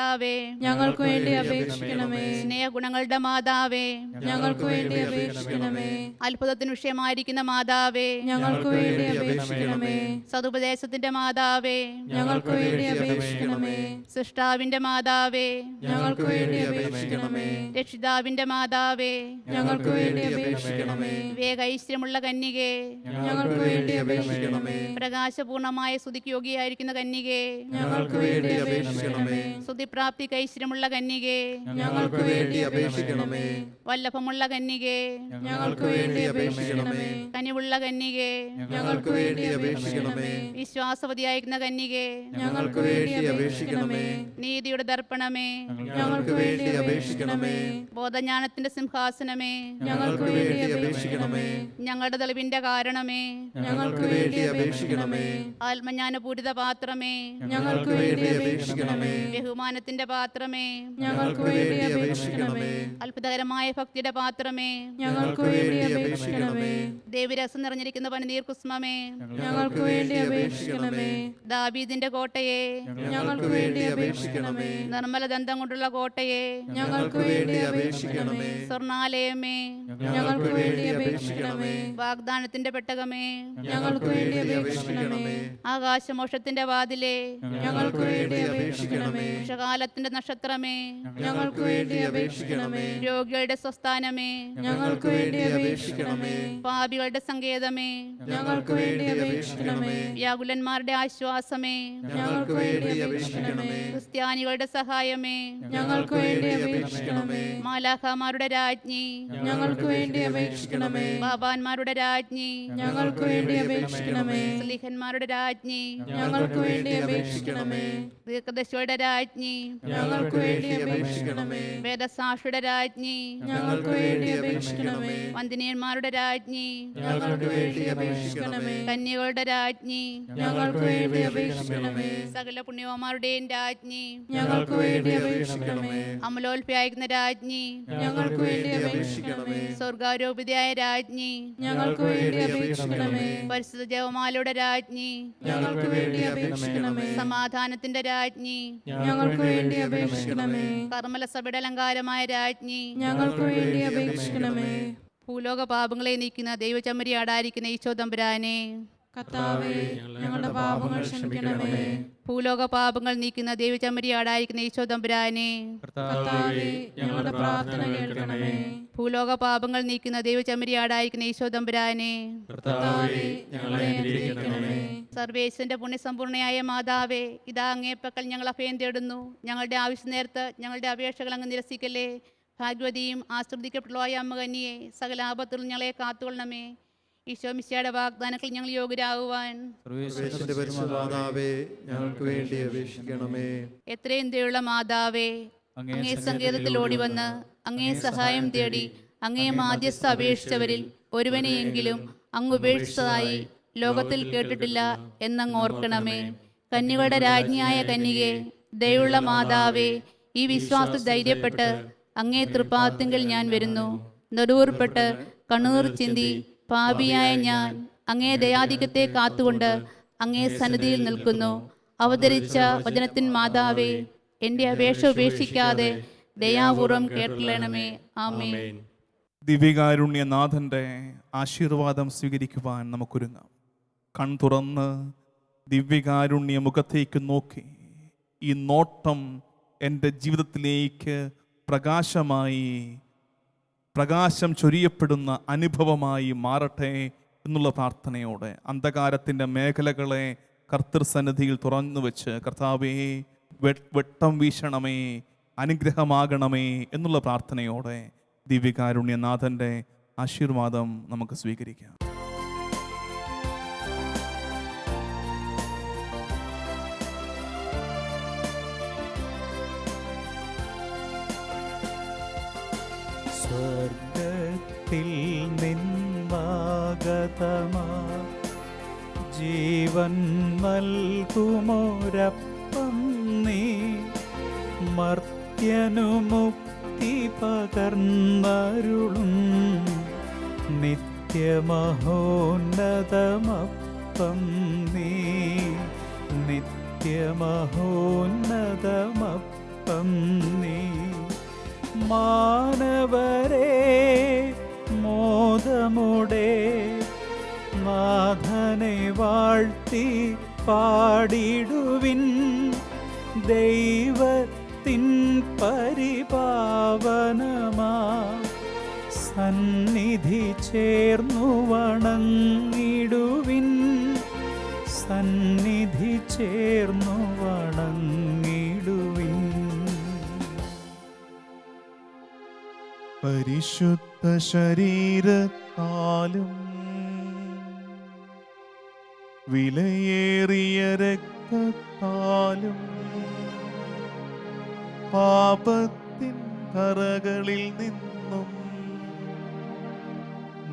ഞങ്ങൾക്ക് വേണ്ടി അപേക്ഷിക്കണമേ. സ്നേഹഗുണങ്ങളുടെ മാതാവേ, ഞങ്ങൾക്ക് വേണ്ടി അപേക്ഷിക്കണമേ. അത്ഭുതത്തിന് വിഷയമായിരിക്കുന്ന മാതാവേ, ഞങ്ങൾക്ക് വേണ്ടി അപേക്ഷിക്കണമേ. സതുപദേശത്തിന്റെ മാതാവേ, ഞങ്ങൾക്ക് വേണ്ടി അപേക്ഷിക്കണമേ. സൃഷ്ടാവിന്റെ മാതാവേ, ഞങ്ങൾക്ക് വേണ്ടി അപേക്ഷിക്കണമേ. രക്ഷിതാവിന്റെ മാതാവേ, ഞങ്ങൾക്ക് വേണ്ടി അപേക്ഷിക്കണമേ. വേഗൈശ്വര്യമുള്ള കന്യകേ, ഞങ്ങൾക്ക് വേണ്ടി അപേക്ഷിക്കണമേ. പ്രകാശപൂർണമായ സ്തുതിക്ക് യോഗ്യയായിരിക്കുന്ന കന്യകേ, ഞങ്ങൾക്ക് വേണ്ടി അപേക്ഷിക്കണമേ. സ്തുതിപ്രാപ്തിക്ക് ഐശ്വര്യമുള്ള കന്യകേ, ഞങ്ങൾക്ക് വേണ്ടി അപേക്ഷിക്കണമേ. വല്ലഭമുള്ള കന്യകേ, ഞങ്ങൾക്ക് വേണ്ടി അപേക്ഷിക്കണമേ. കനിവുള്ള കന്യകേ, ഞങ്ങൾക്ക് വേണ്ടി അപേക്ഷിക്കണമേ. വിശ്വാസവതിയായിരിക്കുന്ന കന്യകേ, ഞങ്ങൾക്ക് വേണ്ടി അപേക്ഷിക്കണമേ. നീതിയുടെ ദർപ്പണമേ, ഞങ്ങൾക്ക് വേണ്ടി അപേക്ഷിക്കണമേ. ബോധജ്ഞാനത്തിന്റെ സിംഹാസനമേ, ഞങ്ങൾക്ക് വേണ്ടി അപേക്ഷിക്കണമേ. ഞങ്ങളുടെ തെളിവിന്റെ കാരണമേ, ഞങ്ങൾക്ക് വേണ്ടി അപേക്ഷിക്കണമേ. ആത്മജ്ഞാനപൂരിത പാത്രമേ, ഞങ്ങൾക്ക് വേണ്ടി അപേക്ഷിക്കണമേ. ബഹുമാനത്തിന്റെ പാത്രമേ, ഞങ്ങൾക്ക് വേണ്ടി അപേക്ഷിക്കണമേ. അത്ഭുതകരമായ ഭക്തിയുടെ പാത്രമേ, ഞങ്ങൾക്ക് വേണ്ടി അപേക്ഷിക്കണമേ. ദേവിരസം നിറഞ്ഞിരിക്കുന്ന പനിനീർ കുസ്മമേ, ഞങ്ങൾക്ക് വേണ്ടി അപേക്ഷിക്കണമേ. ദാവീദിന്റെ കോട്ടയെ, ഞങ്ങൾക്ക് വേണ്ടി അപേക്ഷിക്കണമേ. നിർമ്മല ദന്തം കൊണ്ടുള്ള കോട്ടയെ, ഞങ്ങൾക്ക് വേണ്ടി അപേക്ഷിക്കണമേ. സ്വർണാലയമേ, ഞങ്ങൾക്ക് വേണ്ടി അപേക്ഷിക്കണമേ. വാഗ്ദാനത്തിന്റെ പെട്ടകമേ, ഞങ്ങൾക്ക് വേണ്ടി അപേക്ഷിക്കണമേ. ആകാശമോക്ഷത്തിന്റെ വാതിലേ, ഞങ്ങൾക്ക് വേണ്ടി അപേക്ഷിക്കണമേ. ഉഷകാലത്തിന്റെ നക്ഷത്രമേ, ഞങ്ങൾക്ക് വേണ്ടി അപേക്ഷിക്കണമേ. രോഗികളുടെ സ്വസ്ഥാനമേ, ഞങ്ങൾക്ക് വേണ്ടി അപേക്ഷിക്കണമേ. പാപികളുടെ സങ്കേതമേ, ഞങ്ങൾക്ക് വേണ്ടി അപേക്ഷിക്കണമേ. വ്യാകുലന്മാരുടെ ആശ്വാസമേ, ഞങ്ങൾക്ക് വേണ്ടി അപേക്ഷിക്കണമേ. ക്രിസ്ത്യാനികളുടെ സഹായമേ, ഞങ്ങൾക്ക് വേണ്ടി അപേക്ഷിക്കണമേ. മാലാഖമാരുടെ രാജ്ഞി, ഞങ്ങൾക്ക് വേണ്ടി അപേക്ഷിക്കണമേ. ബാബാന്മാരുടെ രാജ്ഞി, ഞങ്ങൾക്ക് വേണ്ടി അപേക്ഷിക്കണമേ. സ്ലീഹന്മാരുടെ രാജ്ഞി, ഞങ്ങൾക്ക് വേണ്ടി അപേക്ഷിക്കണമേ. ദീർഘദർശിയുടെ രാജ്ഞി, ഞങ്ങൾക്ക് വേണ്ടി അപേക്ഷിക്കണമേ. വേദസാക്ഷിയുടെ രാജ്ഞി, ഞങ്ങൾക്ക് വേണ്ടി അപേക്ഷിക്കണമേ. വന്ദിനിയന്മാരുടെ രാജ്ഞി, ഞങ്ങൾക്ക് വേണ്ടി അപേക്ഷിക്കണമേ. കന്യകളുടെ രാജ്ഞി, ഞങ്ങൾക്ക് വേണ്ടി അപേക്ഷിക്കണമേ. സകല പുണ്യവന്മാരുടെയും രാജ്ഞി, ഞങ്ങൾക്ക് വേണ്ടി അപേക്ഷിക്കണമേ. അമലോത്ഭ്യായിരിക്കുന്ന രാജ്ഞി, ഞങ്ങൾക്ക് വേണ്ടി അപേക്ഷിക്കണമേ. സ്വർഗാരോപിതയായ രാജ്ഞി, ഞങ്ങൾക്ക് വേണ്ടി അപേക്ഷിക്കണമേ. പരിശുദ്ധ ജപമാലയുടെ രാജ്ഞി, ഞങ്ങൾക്ക് വേണ്ടി അപേക്ഷിക്കണമേ. സമാധാനത്തിന്റെ രാജ്ഞി, ഞങ്ങൾക്ക് വേണ്ടി അപേക്ഷിക്കണമേ. കർമ്മല സഭയുടെ അലങ്കാരമായ രാജ്ഞി, ഞങ്ങൾക്ക് വേണ്ടി അപേക്ഷിക്കണമേ. ഭൂലോക പാപങ്ങളെ നീക്കുന്ന ദൈവചമ്മരി ആടായിരിക്കുന്ന ഈശോ തമ്പുരാനെ, കർത്താവേ, ഞങ്ങളുടെ പാപങ്ങൾ ക്ഷമിക്കണമേ. ഭൂലോക പാപങ്ങൾ നീക്കുന്ന ദൈവചമ്മരി ആടായിരിക്കുന്ന ഈശോ തമ്പുരാനെ, കർത്താവേ, ഞങ്ങളുടെ പ്രാർത്ഥന കേൾക്കണമേ. ഭൂലോക പാപങ്ങൾ നീക്കുന്ന ദൈവചമ്മരി ആടായിരിക്കുന്ന ഈശോ തമ്പുരാനെ, കർത്താവേ, ഞങ്ങളെ അനുഗ്രഹിക്കണമേ. സർവേശ്വരന്റെ പുണ്യസമ്പൂർണയായ മാതാവേ, ഇതാ അങ്ങേപ്പക്കൽ ഞങ്ങൾ അഭയം തേടുന്നു. ഞങ്ങളുടെ ആവശ്യ നേരത്ത് ഞങ്ങളുടെ അപേക്ഷകൾ അങ്ങ് നിരസിക്കല്ലേ. ഭാഗ്യവതിയും ആശ്രദിക്കപ്പെട്ടുള്ളതായ അമ്മ കന്യയെ, സകല ആപത്തുകൾ ഞങ്ങളെ കാത്തുകൊള്ളണമേ. ഈശോ മിശിഹായുടെ വാഗ്ദാനങ്ങൾ ഞങ്ങൾ യോഗ്യരാകുവാൻ സർവേശ്വരന്റെ പരിശുദ്ധമാതാവേ, ഞങ്ങൾക്ക് വേണ്ടി അപേക്ഷിക്കണമേ. എത്രയും ദയുള്ള മാതാവേ, അങ്ങേ സങ്കേതത്തിൽ ഓടിവന്ന് അങ്ങേ സഹായം തേടി അങ്ങേ മാധ്യസ്ഥ അപേക്ഷിച്ചവരിൽ ഒരുവനെയെങ്കിലും അങ്ങ് ഉപേക്ഷിച്ചതായി ലോകത്തിൽ കേട്ടിട്ടില്ല എന്നങ്ങ് ഓർക്കണമേ. കന്യകളുടെ രാജ്ഞിയായ കന്യകെ, ദയുള്ള മാതാവേ, ഈ വിശ്വാസത്തിൽ ധൈര്യപ്പെട്ട് അങ്ങേ തൃപ്പാദത്തിങ്കൽ ഞാൻ വരുന്നു. നെടുവീർപ്പെട്ട് കണ്ണൂർ ചിന്തി പാപിയായ ഞാൻ അങ്ങേ ദയാധിക്യത്തെ കാത്തുകൊണ്ട് അങ്ങേ സന്നിധിയിൽ നിൽക്കുന്നു. അവതരിച്ച വചനത്തിൻ മാതാവേ, എൻ്റെ അപേക്ഷ ഉപേക്ഷിക്കാതെ ദയാപൂർവം കേട്ടണമേ. ആമേൻ. ദിവ്യകാരുണ്യനാഥൻ്റെ ആശീർവാദം സ്വീകരിക്കുവാൻ നമുക്കൊരുങ്ങാം. കൺ തുറന്ന് ദിവ്യകാരുണ്യ മുഖത്തേക്ക് നോക്കി ഈ നോട്ടം എൻ്റെ ജീവിതത്തിലേക്ക് പ്രകാശം ചൊരിയപ്പെടുന്ന അനുഭവമായി മാറട്ടെ എന്നുള്ള പ്രാർത്ഥനയോടെ അന്ധകാരത്തിൻ്റെ മേഖലകളെ കർത്തൃസന്നിധിയിൽ തുറന്നു വെച്ച് കർത്താവേ വെട്ടം വീശണമേ, അനുഗ്രഹമാകണമേ എന്നുള്ള പ്രാർത്ഥനയോടെ ദിവ്യകാരുണ്യനാഥൻ്റെ ആശീർവാദം നമുക്ക് സ്വീകരിക്കാം. സ്വർഗത്തിൽ നിന്നാഗതമാ ജീവൻ നൽകുമോരപ്പം നീ, മർത്യനു മുക്തി പകർന്നരുളും നിത്യമഹോന്നതമപ്പം നീ, നിത്യമഹോന്നതമപ്പം നീ. മാനവരെ മോദമുടെ നാഥനെ വാഴ്ത്തി പാടിടുവിൻ, ദൈവത്തിൻ പരിപാവനമാ സന്നിധി ചേർന്നു വണങ്ങിടുവിൻ, സന്നിധി ചേർന്നു വണങ്ങിടുവിൻ. പരിശുദ്ധ ശരീരത്താലും വിലയേറിയ രക്തത്താലും പാപത്തിൻ കറകളിൽ നിന്നും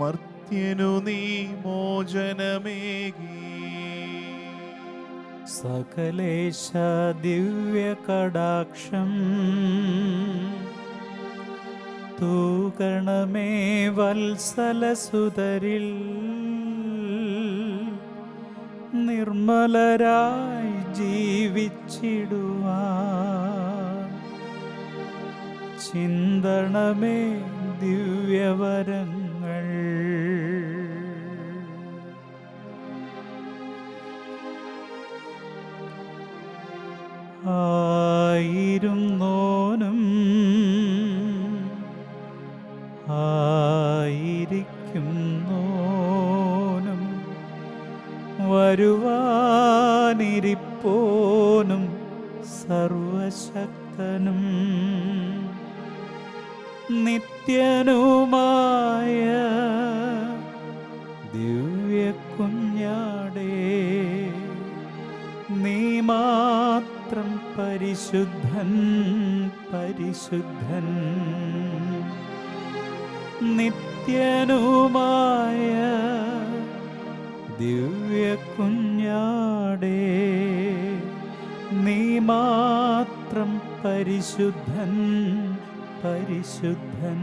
മർത്യനു നീ മോചനമേകി. സകലേശ ദിവ്യ കടാക്ഷം തൂകണമേ വത്സലസുതരിൽ, നിർമ്മലരായി ജീവിച്ചിടുവാൻ ചിന്തണമേ ദിവ്യവരങ്ങൾ. ആയിരുന്നോനും ആയിരിക്കുന്നോനും വരുവാനിരിപ്പോനും സർവശക്തനും നിത്യനുമായ ദിവ്യകുഞ്ഞാടേ, നീ മാത്രം പരിശുദ്ധൻ പരിശുദ്ധൻ. നിത്യനുമായ ദിവ്യകുഞ്ഞാടേ, നീ മാത്രം പരിശുദ്ധൻ പരിശുദ്ധൻ.